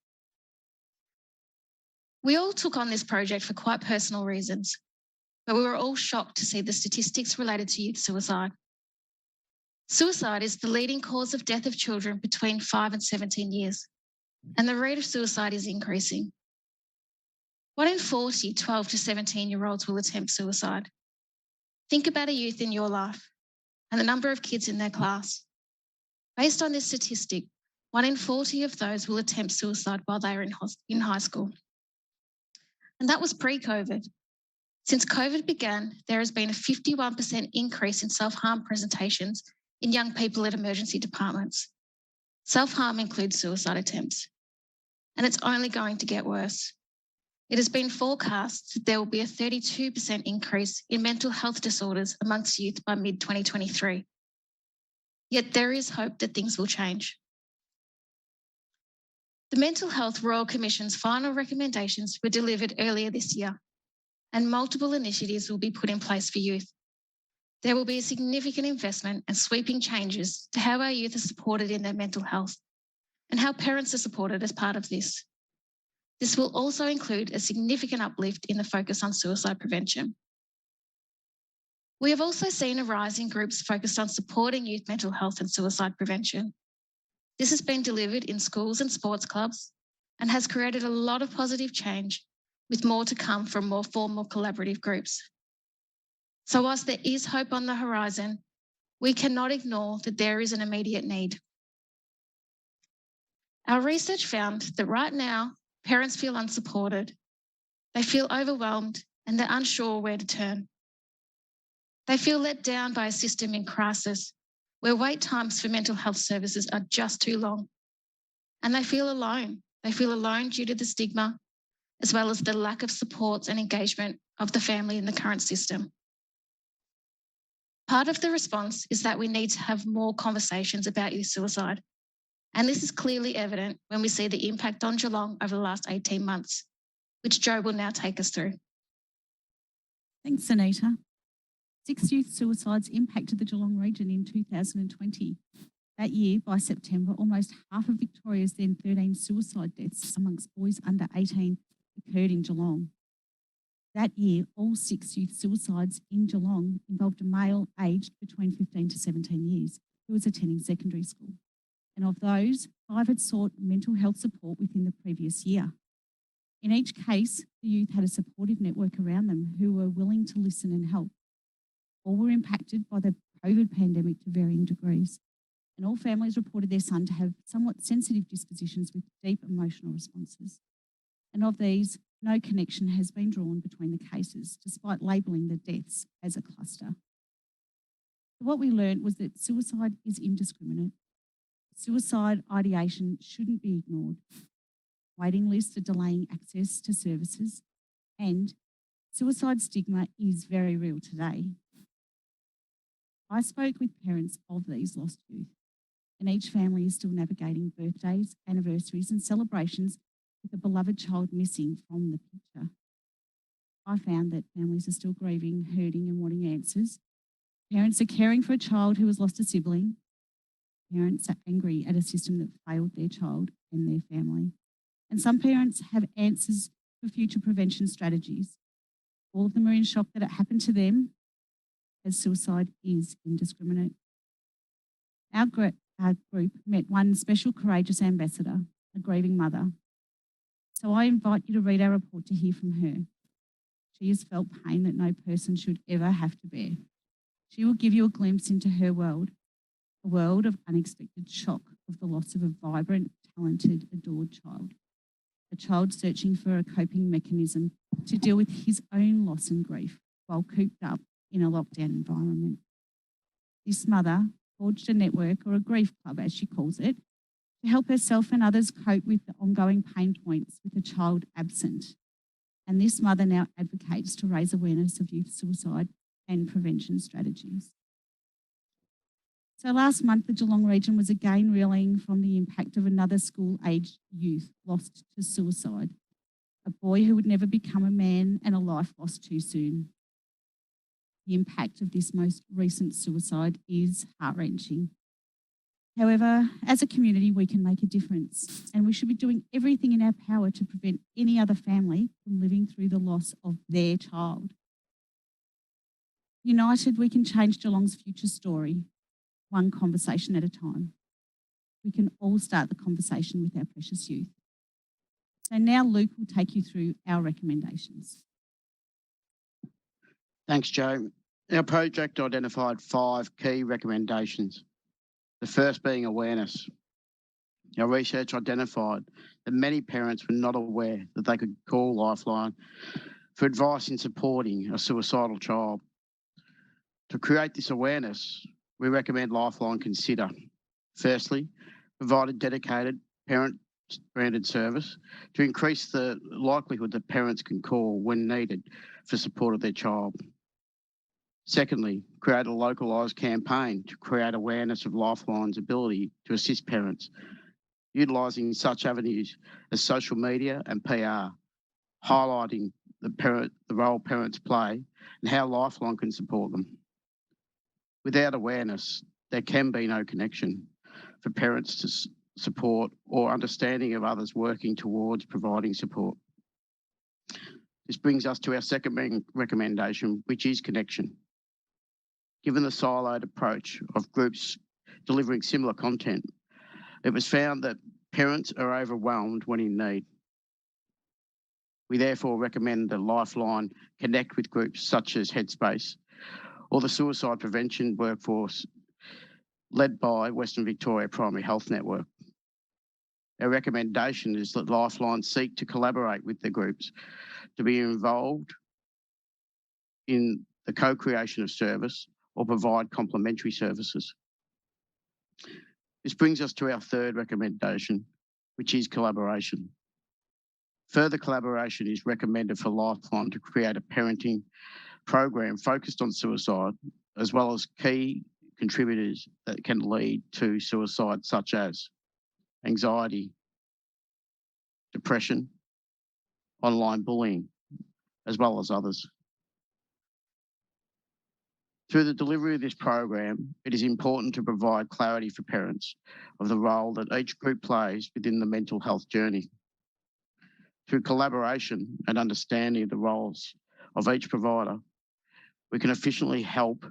[SPEAKER 15] We all took on this project for quite personal reasons, but we were all shocked to see the statistics related to youth suicide. Suicide is the leading cause of death of children between 5 and 17 years, and the rate of suicide is increasing. 1 in 40 12 to 17-year-olds will attempt suicide. Think about a youth in your life and the number of kids in their class. Based on this statistic, 1 in 40 of those will attempt suicide while they are in high school. And that was pre-COVID. Since COVID began, there has been a 51% increase in self-harm presentations in young people at emergency departments. Self-harm includes suicide attempts, and it's only going to get worse. It has been forecast that there will be a 32% increase in mental health disorders amongst youth by mid-2023. Yet there is hope that things will change. The Mental Health Royal Commission's final recommendations were delivered earlier this year, and multiple initiatives will be put in place for youth. There will be a significant investment and sweeping changes to how our youth are supported in their mental health and how parents are supported as part of this. This will also include a significant uplift in the focus on suicide prevention. We have also seen a rise in groups focused on supporting youth mental health and suicide prevention. This has been delivered in schools and sports clubs and has created a lot of positive change, with more to come from more formal collaborative groups. So whilst there is hope on the horizon, we cannot ignore that there is an immediate need. Our research found that right now, parents feel unsupported, they feel overwhelmed, and they're unsure where to turn. They feel let down by a system in crisis, where wait times for mental health services are just too long. And they feel alone. They feel alone due to the stigma, as well as the lack of supports and engagement of the family in the current system. Part of the response is that we need to have more conversations about youth suicide. And this is clearly evident when we see the impact on Geelong over the last 18 months, which Jo will now take us through.
[SPEAKER 16] Thanks, Anita. 6 youth suicides impacted the Geelong region in 2020. That year, by September, almost half of Victoria's then 13 suicide deaths amongst boys under 18 occurred in Geelong. That year, all 6 youth suicides in Geelong involved a male aged between 15 to 17 years who was attending secondary school. And of those, 5 had sought mental health support within the previous year. In each case, the youth had a supportive network around them who were willing to listen and help. All were impacted by the COVID pandemic to varying degrees, and all families reported their son to have somewhat sensitive dispositions with deep emotional responses. And of these, no connection has been drawn between the cases, despite labelling the deaths as a cluster. So what we learned was that suicide is indiscriminate. Suicide ideation shouldn't be ignored. Waiting lists are delaying access to services, and suicide stigma is very real today. I spoke with parents of these lost youth, and each family is still navigating birthdays, anniversaries and celebrations with a beloved child missing from the picture. I found that families are still grieving, hurting and wanting answers. Parents are caring for a child who has lost a sibling. Parents are angry at a system that failed their child and their family. And some parents have answers for future prevention strategies. All of them are in shock that it happened to them, as suicide is indiscriminate. Our group met one special courageous ambassador, a grieving mother. So I invite you to read our report to hear from her. She has felt pain that no person should ever have to bear. She will give you a glimpse into her world, a world of unexpected shock of the loss of a vibrant, talented, adored child. A child searching for a coping mechanism to deal with his own loss and grief while cooped up in a lockdown environment. This mother forged a network, or a grief club as she calls it, to help herself and others cope with the ongoing pain points with a child absent. And this mother now advocates to raise awareness of youth suicide and prevention strategies. So last month, the Geelong region was again reeling from the impact of another school-aged youth lost to suicide, a boy who would never become a man and a life lost too soon. The impact of this most recent suicide is heart-wrenching. However, as a community, we can make a difference, and we should be doing everything in our power to prevent any other family from living through the loss of their child. United, we can change Geelong's future story, one conversation at a time. We can all start the conversation with our precious youth. So now Luke will take you through our recommendations.
[SPEAKER 17] Thanks, Jo. Our project identified 5 key recommendations. The first being awareness. Our research identified that many parents were not aware that they could call Lifeline for advice in supporting a suicidal child. To create this awareness, we recommend Lifeline consider, firstly, provide a dedicated parent-branded service to increase the likelihood that parents can call when needed for support of their child. Secondly, create a localised campaign to create awareness of Lifeline's ability to assist parents, utilising such avenues as social media and PR, highlighting the role parents play and how Lifeline can support them. Without awareness, there can be no connection for parents to support or understanding of others working towards providing support. This brings us to our second recommendation, which is connection. Given the siloed approach of groups delivering similar content, it was found that parents are overwhelmed when in need. We therefore recommend that Lifeline connect with groups such as Headspace or the Suicide Prevention Workforce led by Western Victoria Primary Health Network. Our recommendation is that Lifeline seek to collaborate with the groups to be involved in the co-creation of service or provide complementary services. This brings us to our third recommendation, which is collaboration. Further collaboration is recommended for Lifeline to create a parenting program focused on suicide, as well as key contributors that can lead to suicide, such as anxiety, depression, online bullying, as well as others. Through the delivery of this program, it is important to provide clarity for parents of the role that each group plays within the mental health journey. Through collaboration and understanding of the roles of each provider, we can efficiently help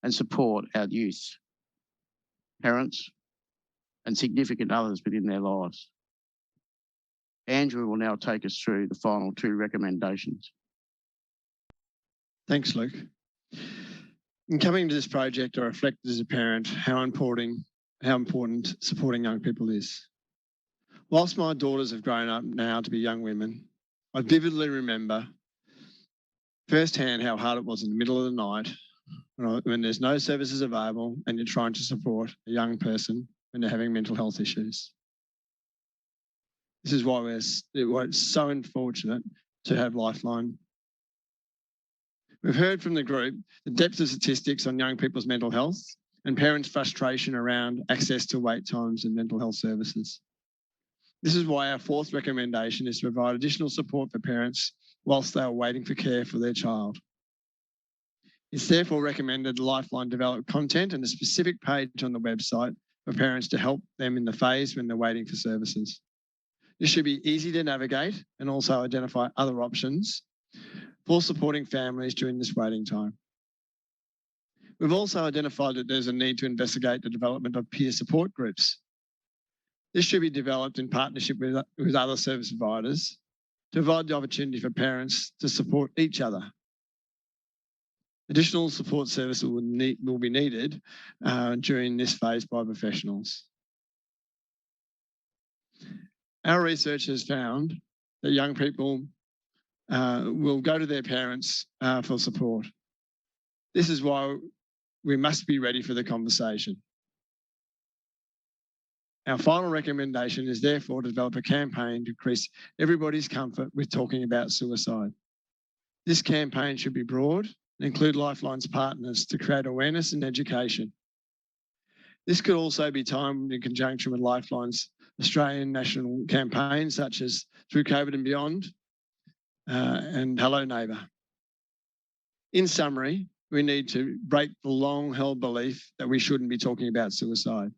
[SPEAKER 17] and support our youth, parents, and significant others within their lives. Andrew will now take us through the final 2 recommendations.
[SPEAKER 18] Thanks, Luke. In coming to this project, I reflected as a parent how important supporting young people is. Whilst my daughters have grown up now to be young women, I vividly remember firsthand how hard it was in the middle of the night when there's no services available and you're trying to support a young person when they're having mental health issues. This is why it's so unfortunate to have Lifeline. We've heard from the group the depth of statistics on young people's mental health and parents' frustration around access to wait times and mental health services. This is why our 4th recommendation is to provide additional support for parents whilst they are waiting for care for their child. It's therefore recommended Lifeline develop content and a specific page on the website for parents to help them in the phase when they're waiting for services. This should be easy to navigate and also identify other options for supporting families during this waiting time. We've also identified that there's a need to investigate the development of peer support groups. This should be developed in partnership with other service providers to provide the opportunity for parents to support each other. Additional support services will be needed during this phase by professionals. Our research has found that young people will go to their parents for support. This is why we must be ready for the conversation. Our final recommendation is therefore to develop a campaign to increase everybody's comfort with talking about suicide. This campaign should be broad and include Lifeline's partners to create awareness and education. This could also be timed in conjunction with Lifeline's Australian national campaigns, such as Through COVID and Beyond and Hello Neighbour. In summary, we need to break the long-held belief that we shouldn't be talking about suicide.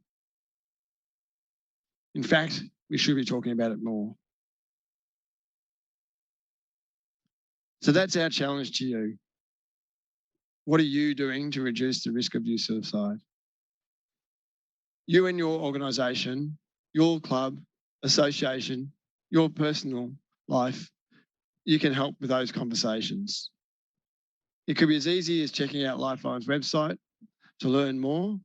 [SPEAKER 18] In fact, we should be talking about it more. So that's our challenge to you. What are you doing to reduce the risk of youth suicide? You and your organisation, your club, association, your personal life, you can help with those conversations. It could be as easy as checking out Lifeline's website to learn more,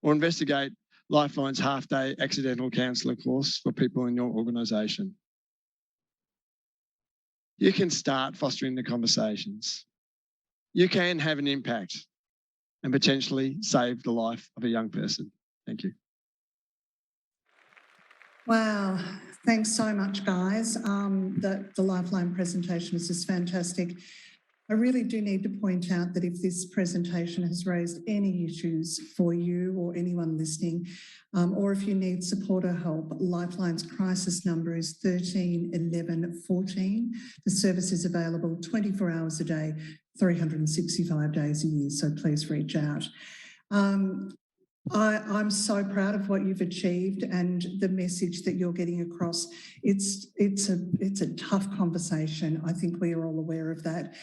[SPEAKER 18] or investigate Lifeline's half-day accidental counsellor course for people in your organisation. You can start fostering the conversations. You can have an impact and potentially save the life of a young person. Thank you.
[SPEAKER 2] Wow, thanks so much, guys. The Lifeline presentation was just fantastic. I really do need to point out that if this presentation has raised any issues for you or anyone listening, or if you need support or help, Lifeline's crisis number is 13 11 14. The service is available 24 hours a day, 365 days a year, so please reach out. I'm so proud of what you've achieved and the message that you're getting across. It's a tough conversation. I think we are all aware of that.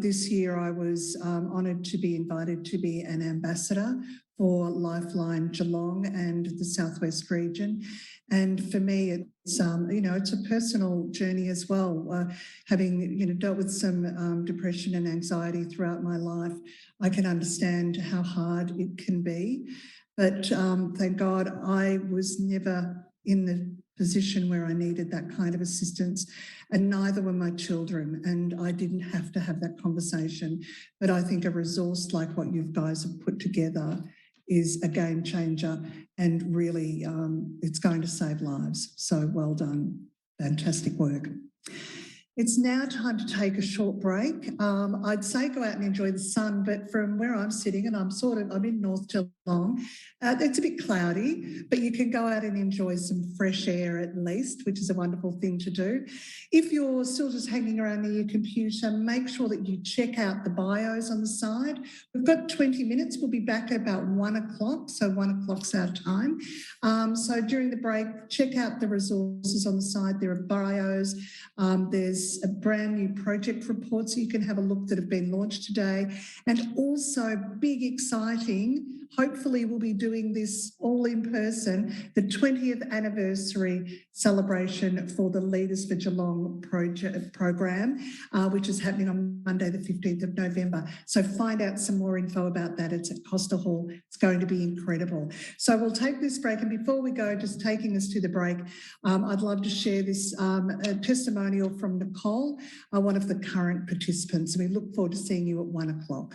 [SPEAKER 2] This year I was honoured to be invited to be an ambassador for Lifeline Geelong and the Southwest region. And for me, it's it's a personal journey as well. Having dealt with some depression and anxiety throughout my life, I can understand how hard it can be. But thank God I was never in the position where I needed that kind of assistance, and neither were my children, and I didn't have to have that conversation. But I think a resource like what you guys have put together is a game changer, and really it's going to save lives. So well done. Fantastic work. It's now time to take a short break. I'd say go out and enjoy the sun, but from where I'm sitting, and I'm in North Geelong, it's a bit cloudy, but you can go out and enjoy some fresh air at least, which is a wonderful thing to do. If you're still just hanging around near your computer, make sure that you check out the bios on the side. We've got 20 minutes. We'll be back at about 1 o'clock, so 1 o'clock's our time. So during the break, check out the resources on the side. There are bios. There's a brand new project report, so you can have a look, that have been launched today. And also big, exciting, hopefully we'll be doing this all in person, the 20th anniversary celebration for the Leaders for Geelong program, which is happening on Monday the 15th of November. So find out some more info about that. It's at Costa Hall. It's going to be incredible. So we'll take this break, and before we go, just taking us to the break, I'd love to share this testimonial from Nicole, one of the current participants. We look forward to seeing you at 1 o'clock.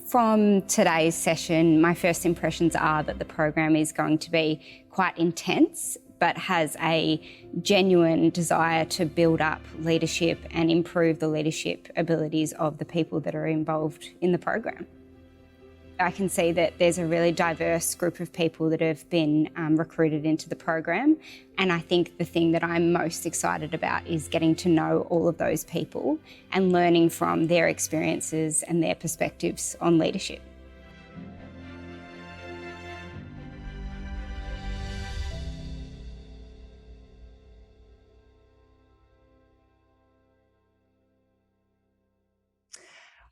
[SPEAKER 19] From today's session, my first impressions are that the program is going to be quite intense, but has a genuine desire to build up leadership and improve the leadership abilities of the people that are involved in the program. I can see that there's a really diverse group of people that have been recruited into the program, and I think the thing that I'm most excited about is getting to know all of those people and learning from their experiences and their perspectives on leadership.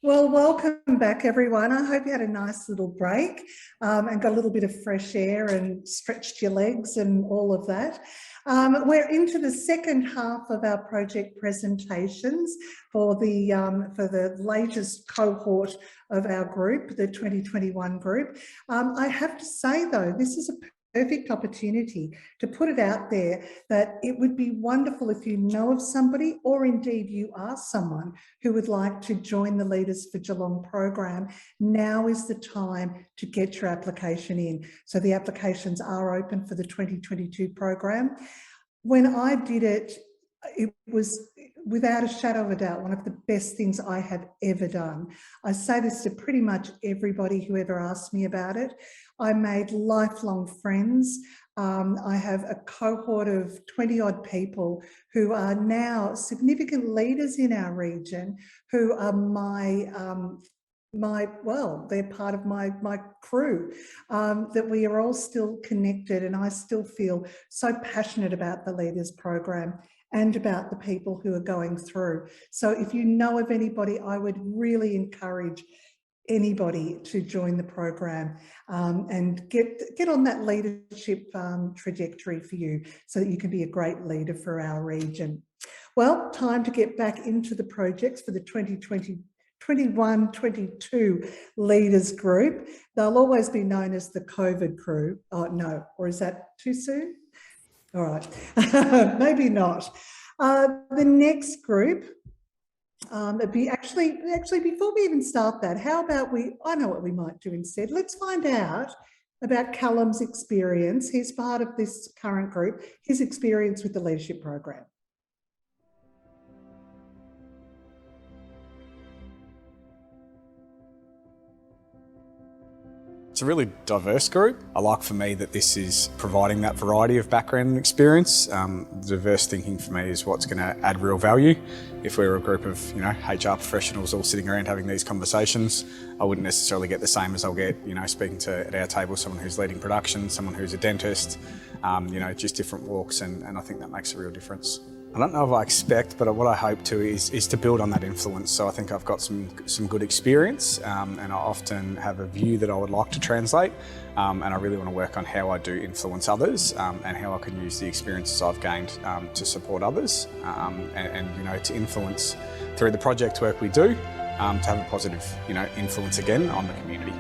[SPEAKER 2] Well, welcome back, everyone. I hope you had a nice little break and got a little bit of fresh air and stretched your legs and all of that. We're into the second half of our project presentations for the latest cohort of our group, the 2021 group. I have to say, though, this is a perfect opportunity to put it out there that it would be wonderful if you know of somebody, or indeed you are someone who would like to join the Leaders for Geelong program. Now is the time to get your application in. So the applications are open for the 2022 program. When I did it, it was without a shadow of a doubt one of the best things I have ever done. I say this to pretty much everybody who ever asked me about it. I made lifelong friends. I have a cohort of 20 odd people who are now significant leaders in our region, who are they're part of my crew, that we are all still connected, and I still feel so passionate about the Leaders program and about the people who are going through. So if you know of anybody, I would really encourage anybody to join the program and get on that leadership trajectory for you, so that you can be a great leader for our region. Well, time to get back into the projects for the 2021-22 Leaders Group. They'll always be known as the COVID crew. Oh, no, or is that too soon? All right, maybe not. The next group, actually, before we even start that, how about I know what we might do instead. Let's find out about Callum's experience. He's part of this current group, his experience with the leadership program.
[SPEAKER 20] It's a really diverse group. I like for me that this is providing that variety of background and experience. Diverse thinking for me is what's going to add real value. If we were a group of HR professionals all sitting around having these conversations, I wouldn't necessarily get the same as I'll get speaking to at our table someone who's leading production, someone who's a dentist, just different walks, and I think that makes a real difference. I don't know if I expect, but what I hope to is to build on that influence. So I think I've got some good experience, and I often have a view that I would like to translate, and I really want to work on how I do influence others, and how I can use the experiences I've gained to support others, and to influence through the project work we do, to have a positive influence again on the community.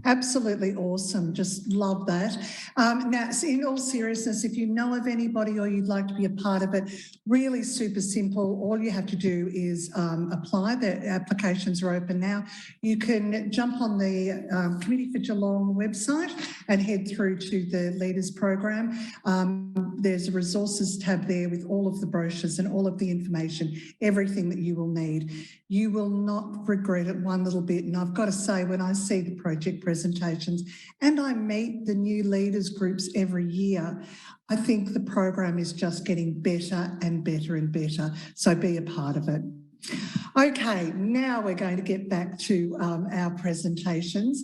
[SPEAKER 2] Absolutely awesome. Just love that. Now, in all seriousness, if you know of anybody or you'd like to be a part of it, really super simple. All you have to do is apply. The applications are open now. You can jump on the Committee for Geelong website and head through to the Leaders Program. There's a resources tab there with all of the brochures and all of the information, everything that you will need. You will not regret it one little bit. And I've got to say, when I see the project presentations and I meet the new leaders groups every year, I think the program is just getting better and better and better. So be a part of it. Okay, now we're going to get back to our presentations.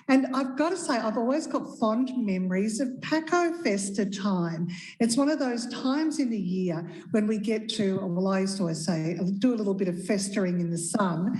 [SPEAKER 2] And I've got to say, I've always got fond memories of Paco Festa time. It's one of those times in the year when we get to, well, I used to always say, do a little bit of festering in the sun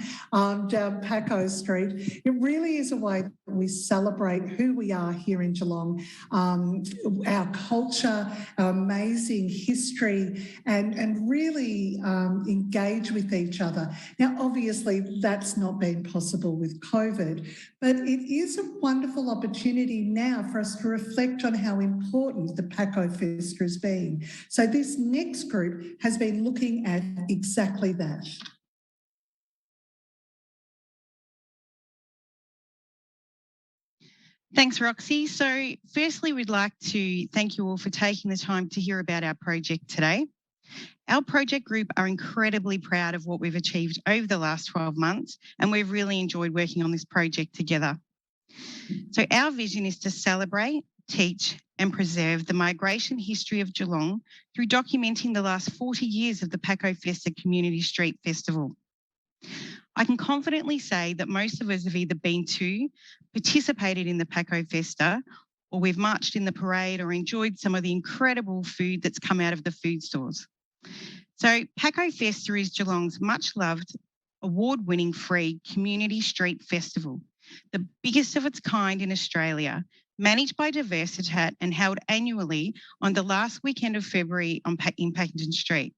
[SPEAKER 2] down Paco Street. It really is a way that we celebrate who we are here in Geelong, our culture, our amazing history, and really engage with each other. Now, obviously, that's not been possible with COVID, but it is a wonderful opportunity now for us to reflect on how important the Paco Festa has been. So this next group has been looking at exactly that.
[SPEAKER 21] Thanks, Roxie. So firstly, we'd like to thank you all for taking the time to hear about our project today. Our project group are incredibly proud of what we've achieved over the last 12 months, and we've really enjoyed working on this project together. So our vision is to celebrate, teach and preserve the migration history of Geelong through documenting the last 40 years of the Paco Festa Community Street Festival. I can confidently say that most of us have either been to, participated in the Paco Festa, or we've marched in the parade or enjoyed some of the incredible food that's come out of the food stores. So Paco Festa is Geelong's much loved, award-winning free community street festival, the biggest of its kind in Australia, managed by Diversitat and held annually on the last weekend of February in Paddington Street,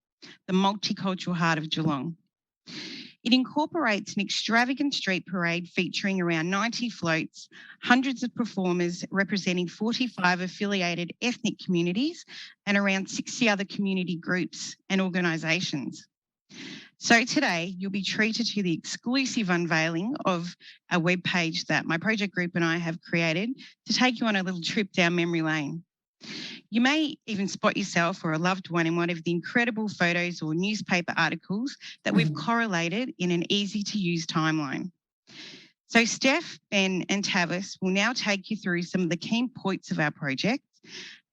[SPEAKER 21] the multicultural heart of Geelong. It incorporates an extravagant street parade featuring around 90 floats, hundreds of performers representing 45 affiliated ethnic communities and around 60 other community groups and organisations. So today, you'll be treated to the exclusive unveiling of a webpage that my project group and I have created to take you on a little trip down memory lane. You may even spot yourself or a loved one in one of the incredible photos or newspaper articles that we've correlated in an easy-to-use timeline. So Steph, Ben and Tavis will now take you through some of the key points of our project,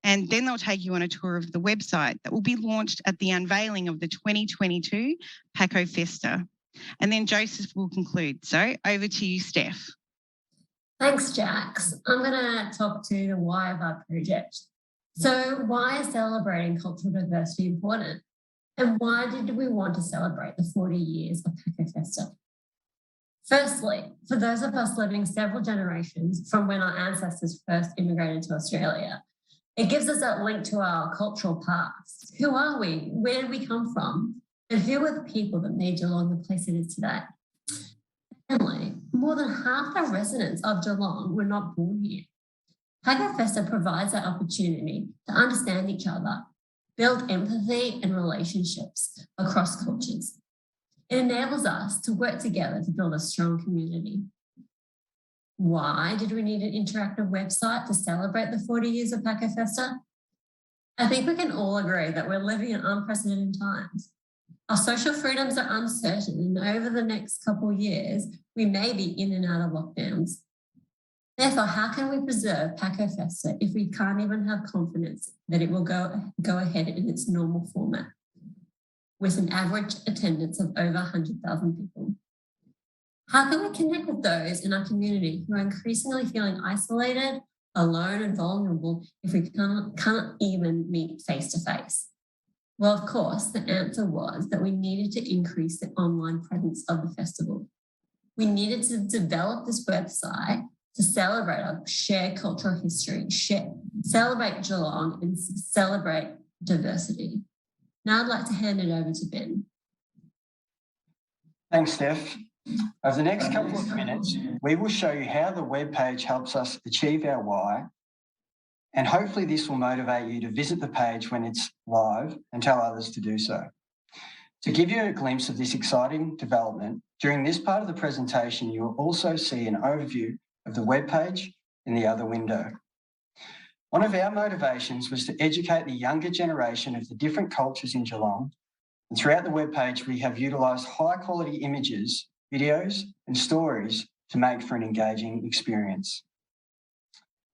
[SPEAKER 21] and then they'll take you on a tour of the website that will be launched at the unveiling of the 2022 Paco Festa. And then Joseph will conclude. So over to you, Steph.
[SPEAKER 22] Thanks, Jax. I'm going to talk to the why of our project. So why is celebrating cultural diversity important? And why did we want to celebrate the 40 years of Paco Festa? Firstly, for those of us living several generations from when our ancestors first immigrated to Australia, it gives us that link to our cultural past. Who are we? Where did we come from? And who are the people that made Geelong the place it is today? Secondly, more than half the residents of Geelong were not born here. Paco Festa provides that opportunity to understand each other, build empathy and relationships across cultures. It enables us to work together to build a strong community. Why did we need an interactive website to celebrate the 40 years of Paco Festa? I think we can all agree that we're living in unprecedented times. Our social freedoms are uncertain, and over the next couple of years, we may be in and out of lockdowns. Therefore, how can we preserve Paco Festa if we can't even have confidence that it will go ahead in its normal format, with an average attendance of over 100,000 people? How can we connect with those in our community who are increasingly feeling isolated, alone and vulnerable if we can't even meet face to face? Well, of course, the answer was that we needed to increase the online presence of the festival. We needed to develop this website to celebrate our shared cultural history, celebrate Geelong and celebrate diversity. Now I'd like to hand it over to Ben.
[SPEAKER 23] Thanks, Steph.
[SPEAKER 1] Over the next couple of minutes, we will show you how the webpage helps us achieve our why, and hopefully this will motivate you to visit the page when it's live and tell others to do so. To give you a glimpse of this exciting development, during this part of the presentation, you will also see an overview of the webpage in the other window. One of our motivations was to educate the younger generation of the different cultures in Geelong, and throughout the webpage, we have utilised high-quality images, videos, and stories to make for an engaging experience.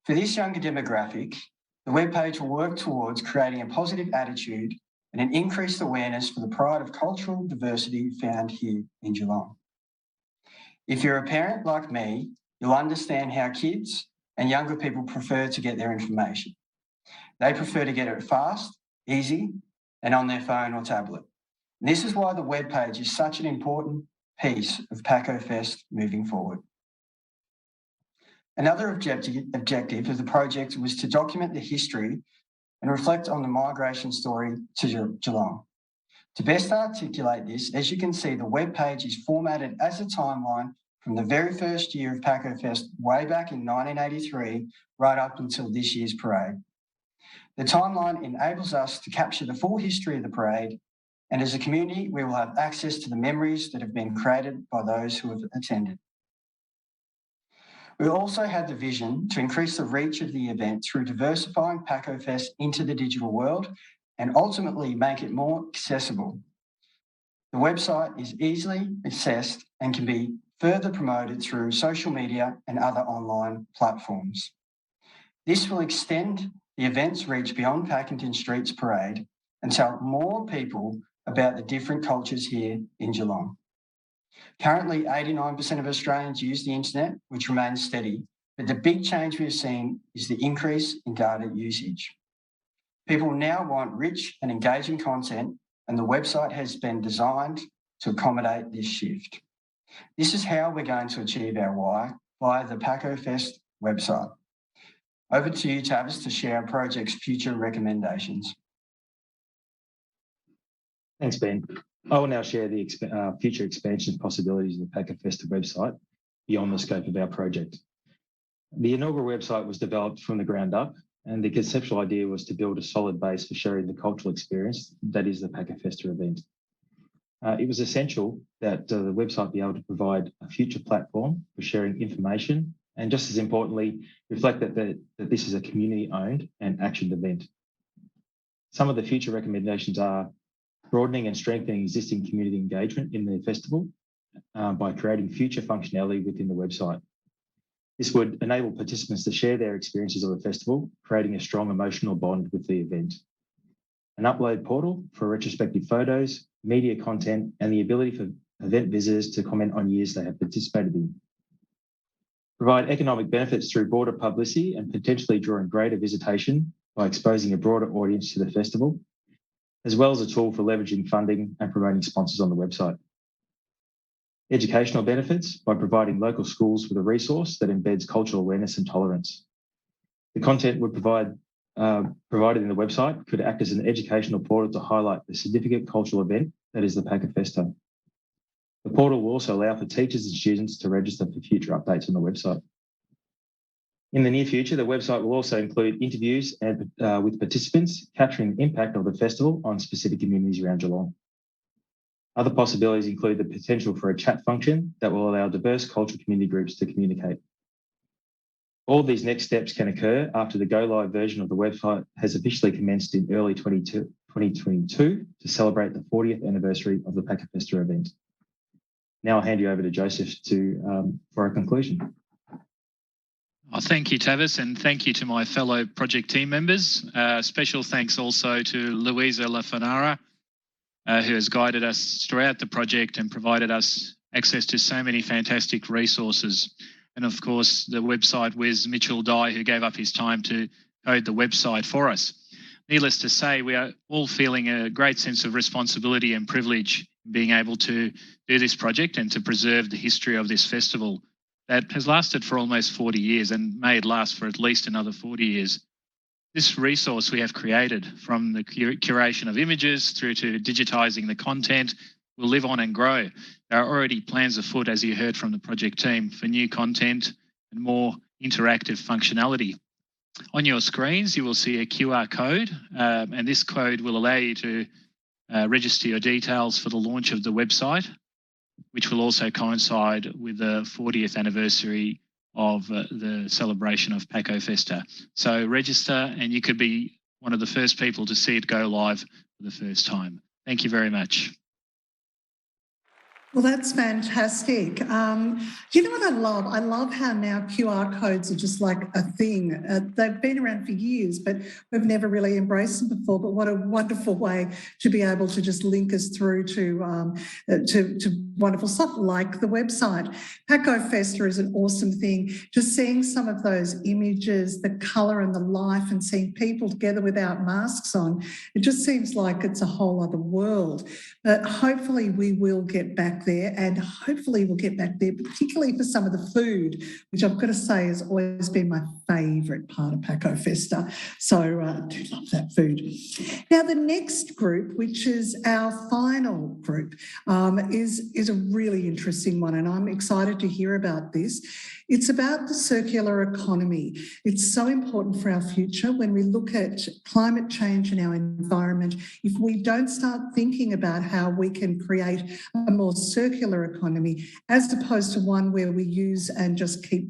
[SPEAKER 1] For this younger demographic, the webpage will work towards creating a positive attitude and an increased awareness for the pride of cultural diversity found here in Geelong. If you're a parent like me, you'll understand how kids and younger people prefer to get their information. They prefer to get it fast, easy, and on their phone or tablet. And this is why the webpage is such an important piece of PACOFest moving forward. Another objective of the project was to document the history and reflect on the migration story to Geelong. To best articulate this, as you can see, the webpage is formatted as a timeline from the very first year of PACOFest way back in 1983 right up until this year's parade. The timeline enables us to capture the full history of the parade, and as a community, we will have access to the memories that have been created by those who have attended. We also had the vision to increase the reach of the event through diversifying PACOFest into the digital world and ultimately make it more accessible. The website is easily accessed and can be further promoted through social media and other online platforms. This will extend the event's reach beyond Packington Street's parade and tell more people about the different cultures here in Geelong. Currently, 89% of Australians use the internet, which remains steady, but the big change we've seen is the increase in data usage. People now want rich and engaging content, and the website has been designed to accommodate this shift. This is how we're going to achieve our why via the PACOFest website. Over to you, Tavis, to share our project's future recommendations.
[SPEAKER 3] Thanks, Ben. I will now share the future expansion possibilities of the PACOFest website beyond the scope of our project. The inaugural website was developed from the ground up, and the conceptual idea was to build a solid base for sharing the cultural experience that is the PACOFest event. It was essential that the website be able to provide a future platform for sharing information, and just as importantly, reflect that this is a community-owned and actioned event. Some of the future recommendations are broadening and strengthening existing community engagement in the festival by creating future functionality within the website. This would enable participants to share their experiences of the festival, creating a strong emotional bond with the event. An upload portal for retrospective photos, media content, and the ability for event visitors to comment on years they have participated in. Provide economic benefits through broader publicity and potentially drawing greater visitation by exposing a broader audience to the festival, as well as a tool for leveraging funding and promoting sponsors on the website. Educational benefits by providing local schools with a resource that embeds cultural awareness and tolerance. The content provided in the website could act as an educational portal to highlight the significant cultural event that is the PACOFest. The portal will also allow for teachers and students to register for future updates on the website. In the near future, the website will also include interviews with participants, capturing the impact of the festival on specific communities around Geelong. Other possibilities include the potential for a chat function that will allow diverse cultural community groups to communicate. All these next steps can occur after the go-live version of the website has officially commenced in early 2022 to celebrate the 40th anniversary of the PACOFest event. Now I'll hand you over to Joseph for a conclusion.
[SPEAKER 23] Thank you, Tavis, and thank you to my fellow project team members. Special thanks also to Louisa Lafanara, who has guided us throughout the project and provided us access to so many fantastic resources. And of course, the website whiz Mitchell Dye, who gave up his time to code the website for us. Needless to say, we are all feeling a great sense of responsibility and privilege in being able to do this project and to preserve the history of this festival that has lasted for almost 40 years and may last for at least another 40 years. This resource we have created, from the curation of images through to digitising the content, will live on and grow. There are already plans afoot, as you heard from the project team, for new content and more interactive functionality. On your screens, you will see a QR code, and this code will allow you to register your details for the launch of the website, which will also coincide with the 40th anniversary of the celebration of Paco Festa. So register and you could be one of the first people to see it go live for the first time. Thank you very much.
[SPEAKER 2] Well, that's fantastic. You know what I love? I love how now QR codes are just like a thing. They've been around for years, but we've never really embraced them before. But what a wonderful way to be able to just link us through to wonderful stuff like the website. Paco Festa is an awesome thing. Just seeing some of those images, the colour and the life, and seeing people together without masks on, it just seems like it's a whole other world. But hopefully we will get back there, and hopefully we'll get back there, particularly for some of the food, which I've got to say has always been my favourite part of Paco Festa. So I do love that food. Now the next group, which is our final group, is a really interesting one, and I'm excited to hear about this. It's about the circular economy. It's so important for our future when we look at climate change and our environment. If we don't start thinking about how we can create a more circular economy, as opposed to one where we use and just keep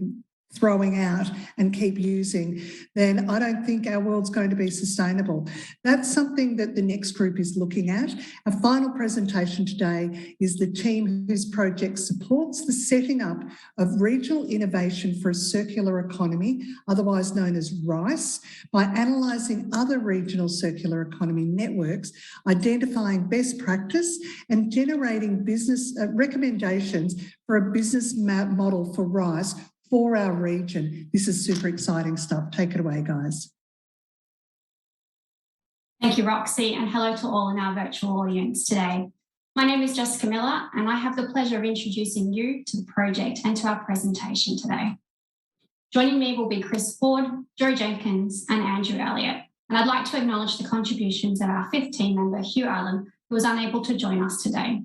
[SPEAKER 2] throwing out and keep using, then I don't think our world's going to be sustainable. That's something that the next group is looking at. Our final presentation today is the team whose project supports the setting up of regional innovation for a circular economy, otherwise known as RICE, by analysing other regional circular economy networks, identifying best practice and generating business recommendations for a business model for RICE for our region. This is super exciting stuff. Take it away, guys.
[SPEAKER 4] Thank you, Roxie, and hello to all in our virtual audience today. My name is Jessica Miller, and I have the pleasure of introducing you to the project and to our presentation today. Joining me will be Chris Ford, Joe Jenkins, and Andrew Elliott. And I'd like to acknowledge the contributions of our fifth team member, Hugh Allen, who was unable to join us today.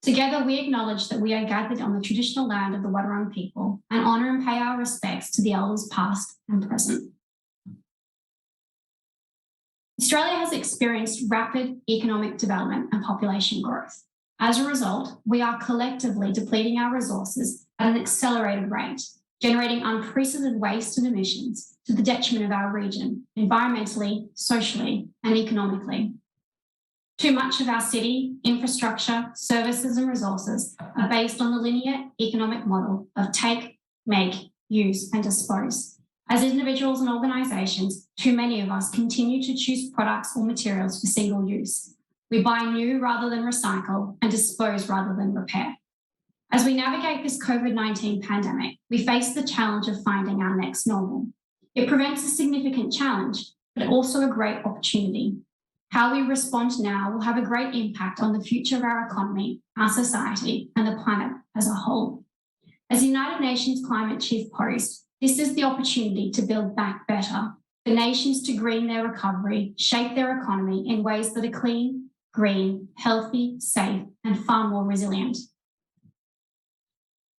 [SPEAKER 4] Together, we acknowledge that we are gathered on the traditional land of the Wadawurrung people and honour and pay our respects to the elders past and present. Australia has experienced rapid economic development and population growth. As a result, we are collectively depleting our resources at an accelerated rate, generating unprecedented waste and emissions to the detriment of our region, environmentally, socially, and economically. Too much of our city, infrastructure, services and resources are based on the linear economic model of take, make, use and dispose. As individuals and organisations, too many of us continue to choose products or materials for single use. We buy new rather than recycle and dispose rather than repair. As we navigate this COVID-19 pandemic, we face the challenge of finding our next normal. It presents a significant challenge, but also a great opportunity. How we respond now will have a great impact on the future of our economy, our society, and the planet as a whole. As the United Nations Climate Chief posed, this is the opportunity to build back better, for nations to green their recovery, shape their economy in ways that are clean, green, healthy, safe, and far more resilient.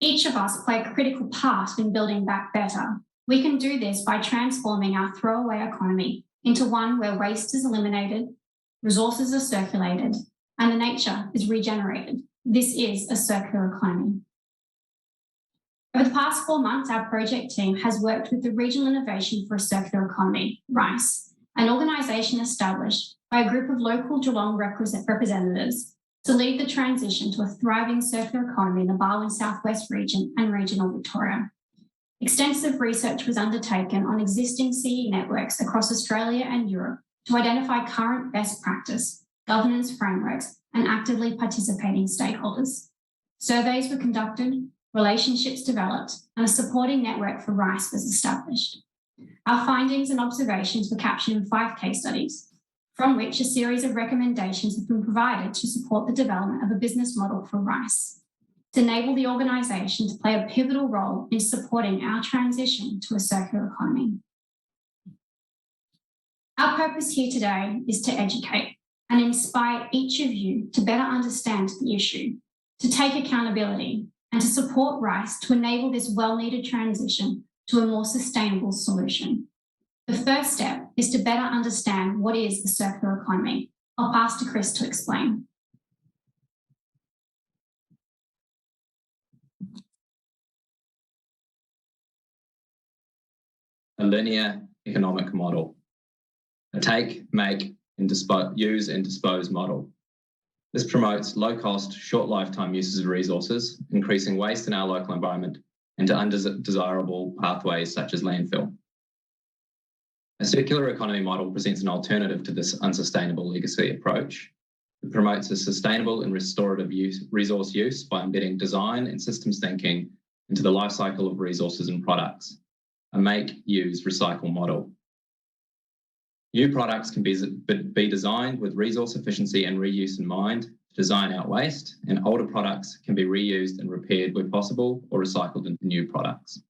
[SPEAKER 4] Each of us play a critical part in building back better. We can do this by transforming our throwaway economy into one where waste is eliminated, resources are circulated, and the nature is regenerated. This is a circular economy. Over the past 4 months, our project team has worked with the Regional Innovation for a Circular Economy, RICE, an organisation established by a group of local Geelong representatives to lead the transition to a thriving circular economy in the Barwon Southwest region and regional Victoria. Extensive research was undertaken on existing CE networks across Australia and Europe to identify current best practice, governance frameworks, and actively participating stakeholders. Surveys were conducted, relationships developed, and a supporting network for RICE was established. Our findings and observations were captured in 5 case studies, from which a series of recommendations have been provided to support the development of a business model for RICE, to enable the organisation to play a pivotal role in supporting our transition to a circular economy. Our purpose here today is to educate. and inspire each of you to better understand the issue, to take accountability, and to support RICE to enable this well-needed transition to a more sustainable solution. The first step is to better understand what is the circular economy. I'll pass to Chris to explain.
[SPEAKER 6] A linear economic model. A take, make, and use and dispose model. This promotes low-cost, short lifetime uses of resources, increasing waste in our local environment into undesirable pathways such as landfill. A circular economy model presents an alternative to this unsustainable legacy approach. It promotes a sustainable and restorative resource use by embedding design and systems thinking into the life cycle of resources and products. A make, use, recycle model. New products can be designed with resource efficiency and reuse in mind to design out waste, and older products can be reused and repaired where possible or recycled into new products.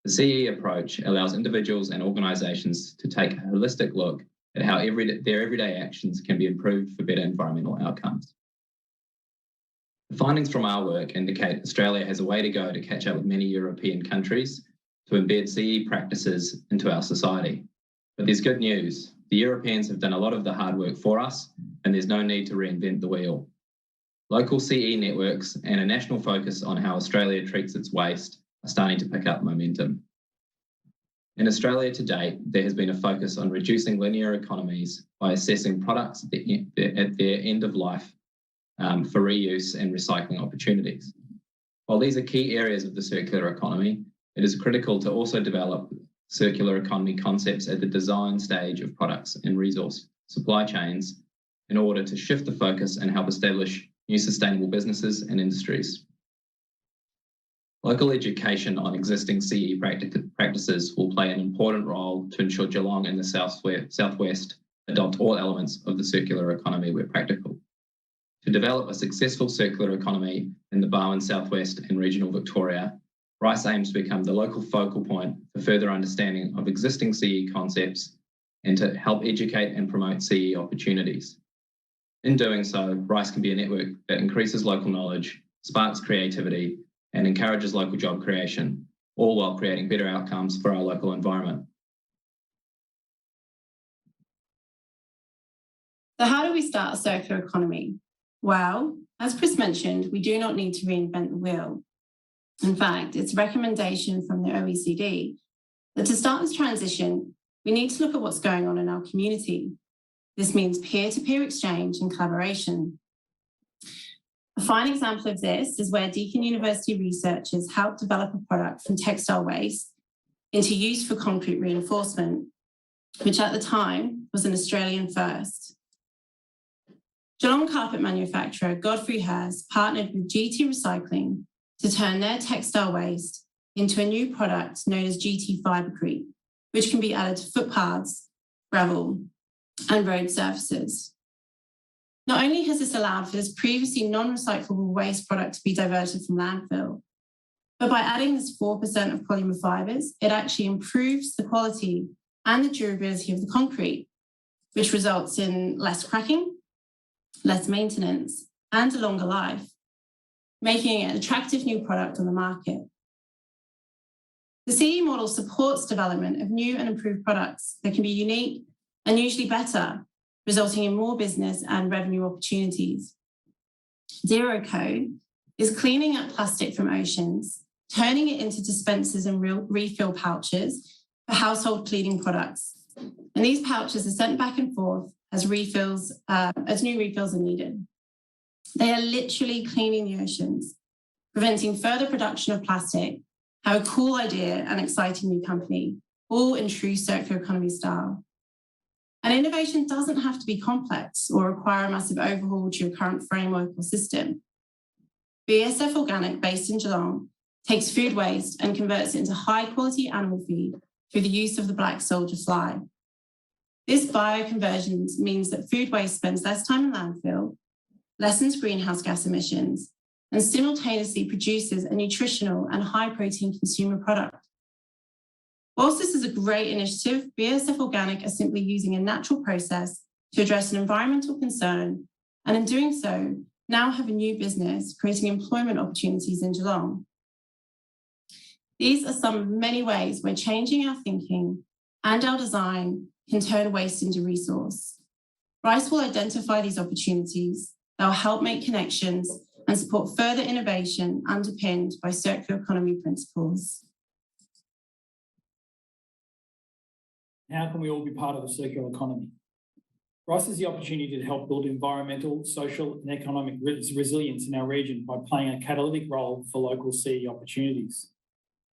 [SPEAKER 6] The CE approach allows individuals and organisations to take a holistic look at how their everyday actions can be improved for better environmental outcomes. The findings from our work indicate Australia has a way to go to catch up with many European countries to embed CE practices into our society. But there's good news. The Europeans have done a lot of the hard work for us, and there's no need to reinvent the wheel. Local CE networks and a national focus on how Australia treats its waste are starting to pick up momentum. In Australia to date, there has been a focus on reducing linear economies by assessing products at their end of life for reuse and recycling opportunities. While these are key areas of the circular economy, it is critical to also develop circular economy concepts at the design stage of products and resource supply chains in order to shift the focus and help establish new sustainable businesses and industries. Local education on existing CE practices will play an important role to ensure Geelong and the Southwest adopt all elements of the circular economy where practical. To develop a successful circular economy in the Barwon Southwest and regional Victoria, RICE aims to become the local focal point for further understanding of existing CE concepts and to help educate and promote CE opportunities. In doing so, RICE can be a network that increases local knowledge, sparks creativity, and encourages local job creation, all while creating better outcomes for our local environment.
[SPEAKER 7] So how do we start a circular economy? Well, as Chris mentioned, we do not need to reinvent the wheel. In fact, it's a recommendation from the OECD that to start this transition, we need to look at what's going on in our community. This means peer-to-peer exchange and collaboration. A fine example of this is where Deakin University researchers helped develop a product from textile waste into use for concrete reinforcement, which at the time was an Australian first. Geelong carpet manufacturer Godfrey Hurst partnered with GT Recycling to turn their textile waste into a new product known as GT Fibrecrete, which can be added to footpaths, gravel, and road surfaces. Not only has this allowed for this previously non-recyclable waste product to be diverted from landfill, but by adding this 4% of polymer fibres, it actually improves the quality and the durability of the concrete, which results in less cracking, less maintenance, and a longer life, making it an attractive new product on the market. The CE model supports development of new and improved products that can be unique and usually better, resulting in more business and revenue opportunities. Zero Code is cleaning up plastic from oceans, turning it into dispensers and refill pouches for household cleaning products. And these pouches are sent back and forth as new refills are needed. They are literally cleaning the oceans, preventing further production of plastic. Have a cool idea and exciting new company, all in true circular economy style. And innovation doesn't have to be complex or require a massive overhaul to your current framework or system. BSF Organic, based in Geelong, takes food waste and converts it into high-quality animal feed through the use of the black soldier fly. This bioconversion means that food waste spends less time in landfill, lessens greenhouse gas emissions, and simultaneously produces a nutritional and high-protein consumer product. Whilst this is a great initiative, BSF Organic are simply using a natural process to address an environmental concern, and in doing so, now have a new business creating employment opportunities in Geelong. These are some of many ways we're changing our thinking and our design can turn waste into resource. Rice will identify these opportunities that will help make connections and support further innovation underpinned by circular economy principles.
[SPEAKER 5] How can we all be part of the circular economy? Rice has the opportunity to help build environmental, social and economic resilience in our region by playing a catalytic role for local CE opportunities.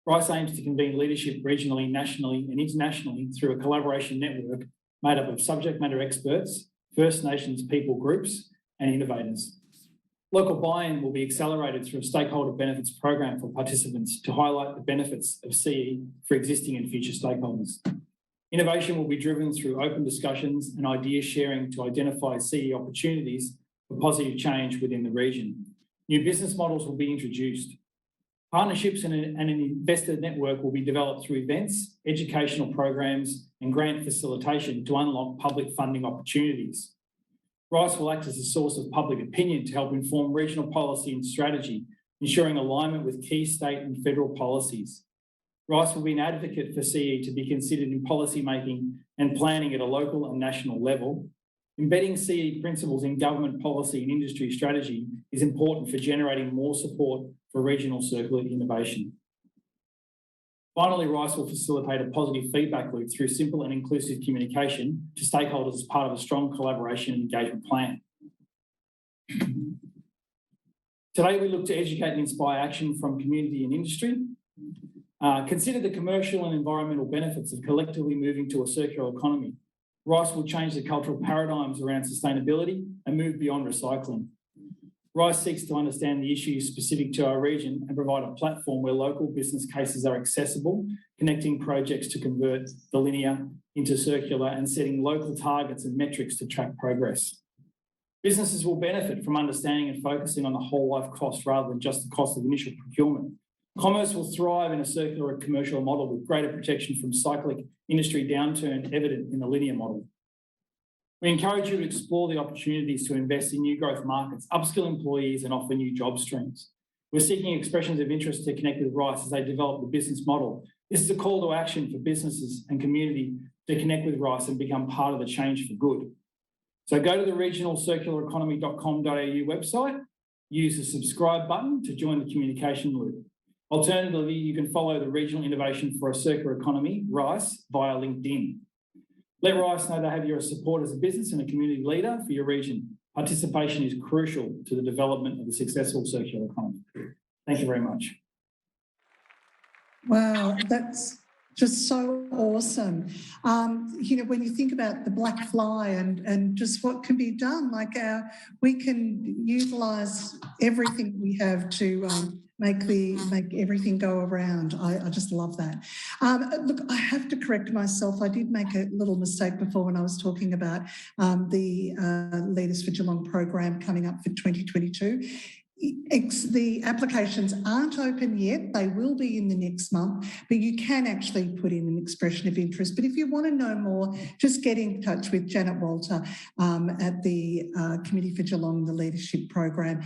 [SPEAKER 5] Rice aims to convene leadership regionally, nationally and internationally through a collaboration network made up of subject matter experts, First Nations people groups and innovators. Local buy-in will be accelerated through a stakeholder benefits program for participants to highlight the benefits of CE for existing and future stakeholders. Innovation will be driven through open discussions and idea sharing to identify CE opportunities for positive change within the region. New business models will be introduced. Partnerships and an investor network will be developed through events, educational programs and grant facilitation to unlock public funding opportunities. Rice will act as a source of public opinion to help inform regional policy and strategy, ensuring alignment with key state and federal policies. Rice will be an advocate for CE to be considered in policy making and planning at a local and national level. Embedding CE principles in government policy and industry strategy is important for generating more support for regional circular innovation. Finally, Rice will facilitate a positive feedback loop through simple and inclusive communication to stakeholders as part of a strong collaboration and engagement plan. Today, we look to educate and inspire action from community and industry. Consider the commercial and environmental benefits of collectively moving to a circular economy. Rice will change the cultural paradigms around sustainability and move beyond recycling. Rice seeks to understand the issues specific to our region and provide a platform where local business cases are accessible, connecting projects to convert the linear into circular and setting local targets and metrics to track progress. Businesses will benefit from understanding and focusing on the whole life cost rather than just the cost of initial procurement. Commerce will thrive in a circular commercial model with greater protection from cyclic industry downturn evident in the linear model. We encourage you to explore the opportunities to invest in new growth markets, upskill employees and offer new job streams. We're seeking expressions of interest to connect with Rice as they develop the business model. This is a call to action for businesses and community to connect with Rice and become part of the change for good. So go to the regionalcirculareconomy.com.au website, use the subscribe button to join the communication loop. Alternatively, you can follow the Regional Innovation for a Circular Economy, RICE, via LinkedIn. Let Rice know they have your support as a business and a community leader for your region. Participation is crucial to the development of a successful circular economy. Thank you very much.
[SPEAKER 2] Wow, that's just so awesome. You know, when you think about the black fly and just what can be done, like we can utilise everything we have to make everything go around. I just love that. Look, I have to correct myself. I did make a little mistake before when I was talking about the Leaders for Geelong program coming up for 2022. The applications aren't open yet. They will be in the next month, but you can actually put in an expression of interest. But if you want to know more, just get in touch with Janet Walter at the Committee for Geelong, the Leadership Program.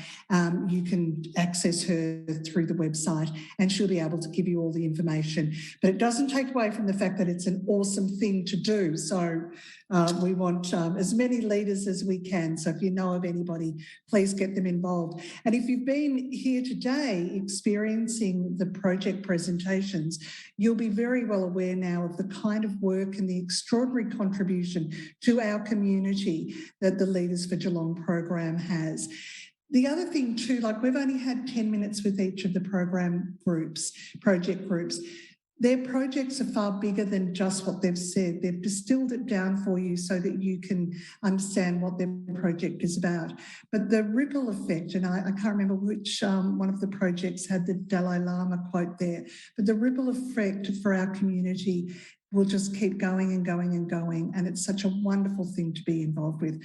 [SPEAKER 2] You can access her through the website and she'll be able to give you all the information. But it doesn't take away from the fact that it's an awesome thing to do. So we want as many leaders as we can. So if you know of anybody, please get them involved. And if you've been here today experiencing the project presentations, you'll be very well aware now of the kind of work and the extraordinary contribution to our community that the Leaders for Geelong program has. The other thing too, like we've only had 10 minutes with each of the project groups. Their projects are far bigger than just what they've said. They've distilled it down for you so that you can understand what their project is about. But the ripple effect, and I can't remember which one of the projects had the Dalai Lama quote there, but the ripple effect for our community will just keep going and going and going. And it's such a wonderful thing to be involved with.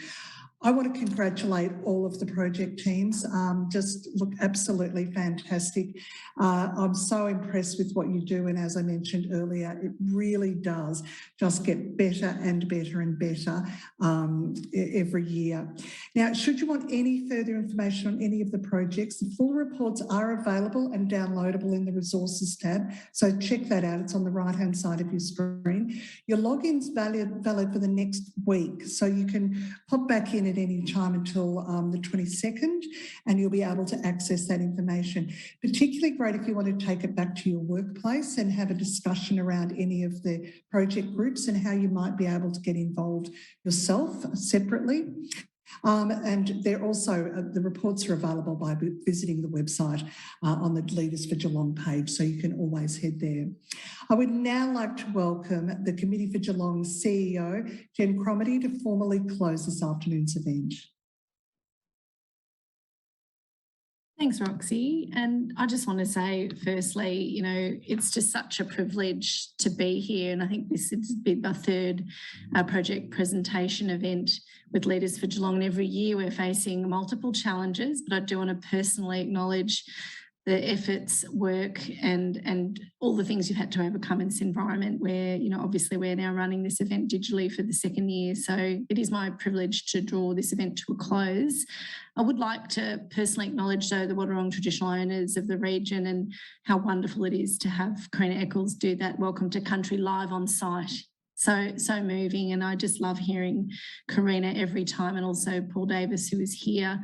[SPEAKER 2] I want to congratulate all of the project teams. Just look absolutely fantastic. I'm so impressed with what you do. And as I mentioned earlier, it really does just get better and better and better every year. Now, should you want any further information on any of the projects, the full reports are available and downloadable in the resources tab. So check that out. It's on the right-hand side of your screen. Your login's valid for the next week. So you can pop back in at any time until the 22nd, and you'll be able to access that information. Particularly great if you want to take it back to your workplace and have a discussion around any of the project groups and how you might be able to get involved yourself separately. And they're also, the reports are available by visiting the website on the Leaders for Geelong page, so you can always head there. I would now like to welcome the Committee for Geelong's CEO, Jen Cromarty, to formally close this afternoon's event.
[SPEAKER 8] Thanks, Roxie. And I just want to say, firstly, you know, it's just such a privilege to be here. And I think this has been my third project presentation event with Leaders for Geelong. And every year we're facing multiple challenges, but I do want to personally acknowledge the efforts, work and all the things you've had to overcome in this environment where, you know, obviously we're now running this event digitally for the second year. So it is my privilege to draw this event to a close. I would like to personally acknowledge, though, the Wadawurrung traditional owners of the region and how wonderful it is to have Karina Eccles do that Welcome to Country live on site. So moving, and I just love hearing Karina every time, and also Paul Davis, who is here.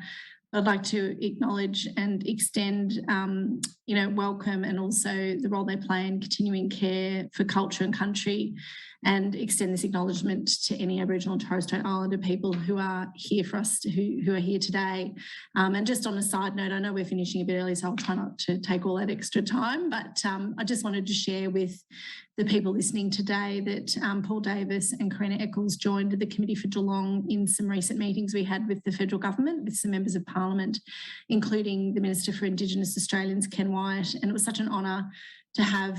[SPEAKER 8] I'd like to acknowledge and extend, you know, welcome and also the role they play in continuing care for culture and country, and extend this acknowledgement to any Aboriginal and Torres Strait Islander people who are here for us, who are here today. And just on a side note, I know we're finishing a bit early, so I'll try not to take all that extra time, but I just wanted to share with the people listening today that Paul Davis and Karina Eccles joined the Committee for Geelong in some recent meetings we had with the federal government, with some members of Parliament, including the Minister for Indigenous Australians, Ken Wyatt, and it was such an honour to have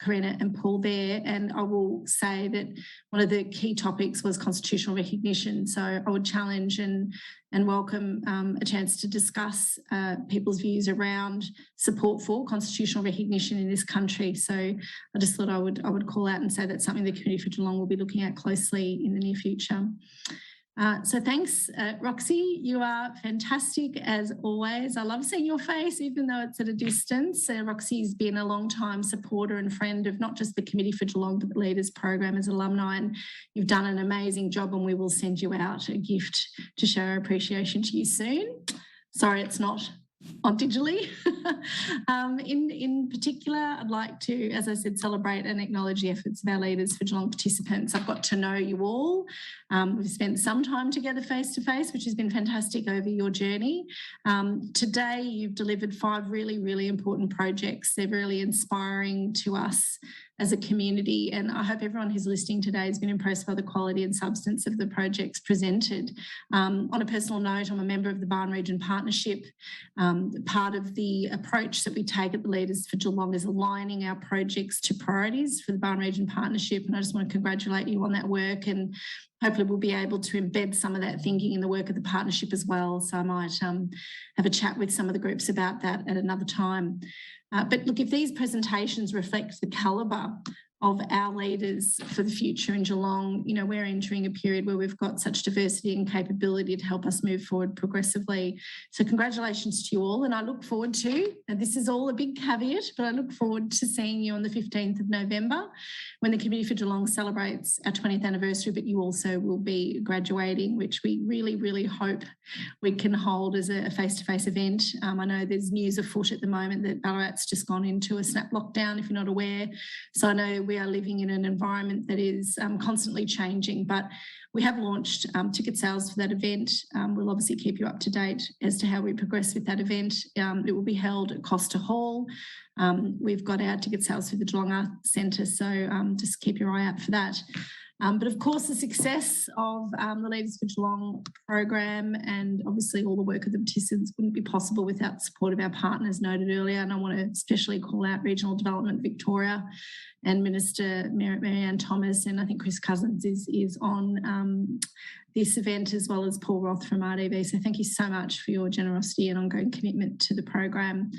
[SPEAKER 8] Karina and Paul there. And I will say that one of the key topics was constitutional recognition. So I would challenge and welcome a chance to discuss people's views around support for constitutional recognition in this country. So I just thought I would call out and say that's something the Committee for Geelong will be looking at closely in the near future. So thanks, Roxie. You are fantastic as always. I love seeing your face, even though it's at a distance. Roxie's been a long-time supporter and friend of not just the Committee for Geelong, but the Leaders Program as alumni, and you've done an amazing job, and we will send you out a gift to show our appreciation to you soon. Sorry, it's not on digitally. In particular, I'd like to, as I said, celebrate and acknowledge the efforts of our Leaders for Geelong participants. I've got to know you all. We've spent some time together face-to-face, which has been fantastic over your journey. Today, you've delivered 5 really, really important projects. They're really inspiring to us as a community, and I hope everyone who's listening today has been impressed by the quality and substance of the projects presented. On a personal note, I'm a member of the Barn Region Partnership. Part of the approach that we take at the Leaders for Geelong is aligning our projects to priorities for the Barn Region Partnership, and I just want to congratulate you on that work, and hopefully we'll be able to embed some of that thinking in the work of the partnership as well. So I might have a chat with some of the groups about that at another time. But look, if these presentations reflect the calibre of our leaders for the future in Geelong, you know, we're entering a period where we've got such diversity and capability to help us move forward progressively. So congratulations to you all, and I look forward to, and this is all a big caveat, but I look forward to seeing you on the 15th of November when the Committee for Geelong celebrates our 20th anniversary, but you also will be graduating, which we really, really hope we can hold as a face-to-face event. I know there's news afoot at the moment that Ballarat's just gone into a snap lockdown, if you're not aware. So I know we are living in an environment that is constantly changing, but we have launched ticket sales for that event. We'll obviously keep you up to date as to how we progress with that event. It will be held at Costa Hall. We've got our ticket sales through the Geelong Arts Centre, so just keep your eye out for that. But of course, the success of the Leaders for Geelong program and obviously all the work of the participants wouldn't be possible without the support of our partners noted earlier. And I want to especially call out Regional Development Victoria and Minister Mary Ann Thomas, and I think Chris Cousins is on this event, as well as Paul Roth from RDB. So thank you so much for your generosity and ongoing commitment to the program.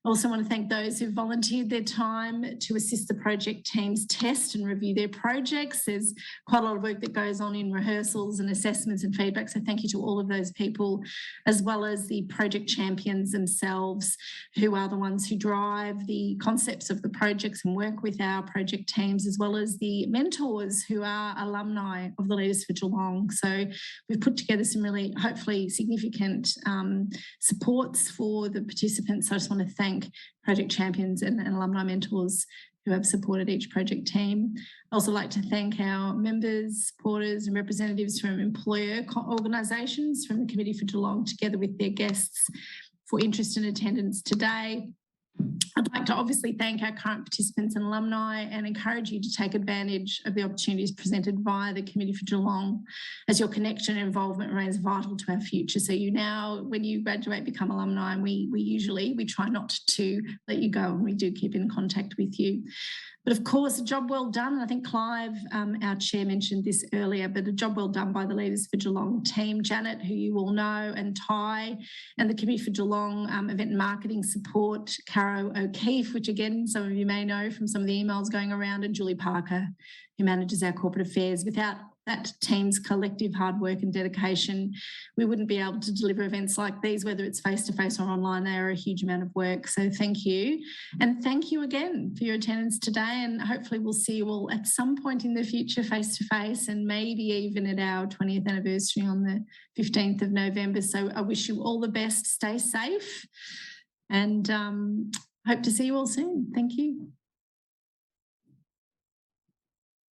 [SPEAKER 8] I also want to thank those who volunteered their time to assist the project teams test and review their projects. There's quite a lot of work that goes on in rehearsals and assessments and feedback. So thank you to all of those people, as well as the project champions themselves, who are the ones who drive the concepts of the projects and work with our project teams, as well as the mentors who are alumni of the Leaders for Geelong. So we've put together some really, hopefully, significant supports for the participants. So I just want to thank project champions and alumni mentors who have supported each project team. I also like to thank our members, supporters and representatives from employer organisations from the Committee for Geelong, together with their guests, for interest and attendance today. I'd like to obviously thank our current participants and alumni and encourage you to take advantage of the opportunities presented via the Committee for Geelong, as your connection and involvement remains vital to our future. So you now, when you graduate, become alumni, and we try not to let you go, and we do keep in contact with you. But of course, a job well done. And I think Clive, our chair, mentioned this earlier, but a job well done by the Leaders for Geelong team, Janet, who you all know, and Ty, and the Committee for Geelong event and marketing support, Caro O'Keefe, which again, some of you may know from some of the emails going around, and Julie Parker, who manages our corporate affairs. Without that team's collective hard work and dedication, we wouldn't be able to deliver events like these, whether it's face-to-face or online. They are a huge amount of work. So thank you. And thank you again for your attendance today. And hopefully we'll see you all at some point in the future face-to-face, and maybe even at our 20th anniversary on the 15th of November. So I wish you all the best. Stay safe, and hope to see you all soon. Thank you.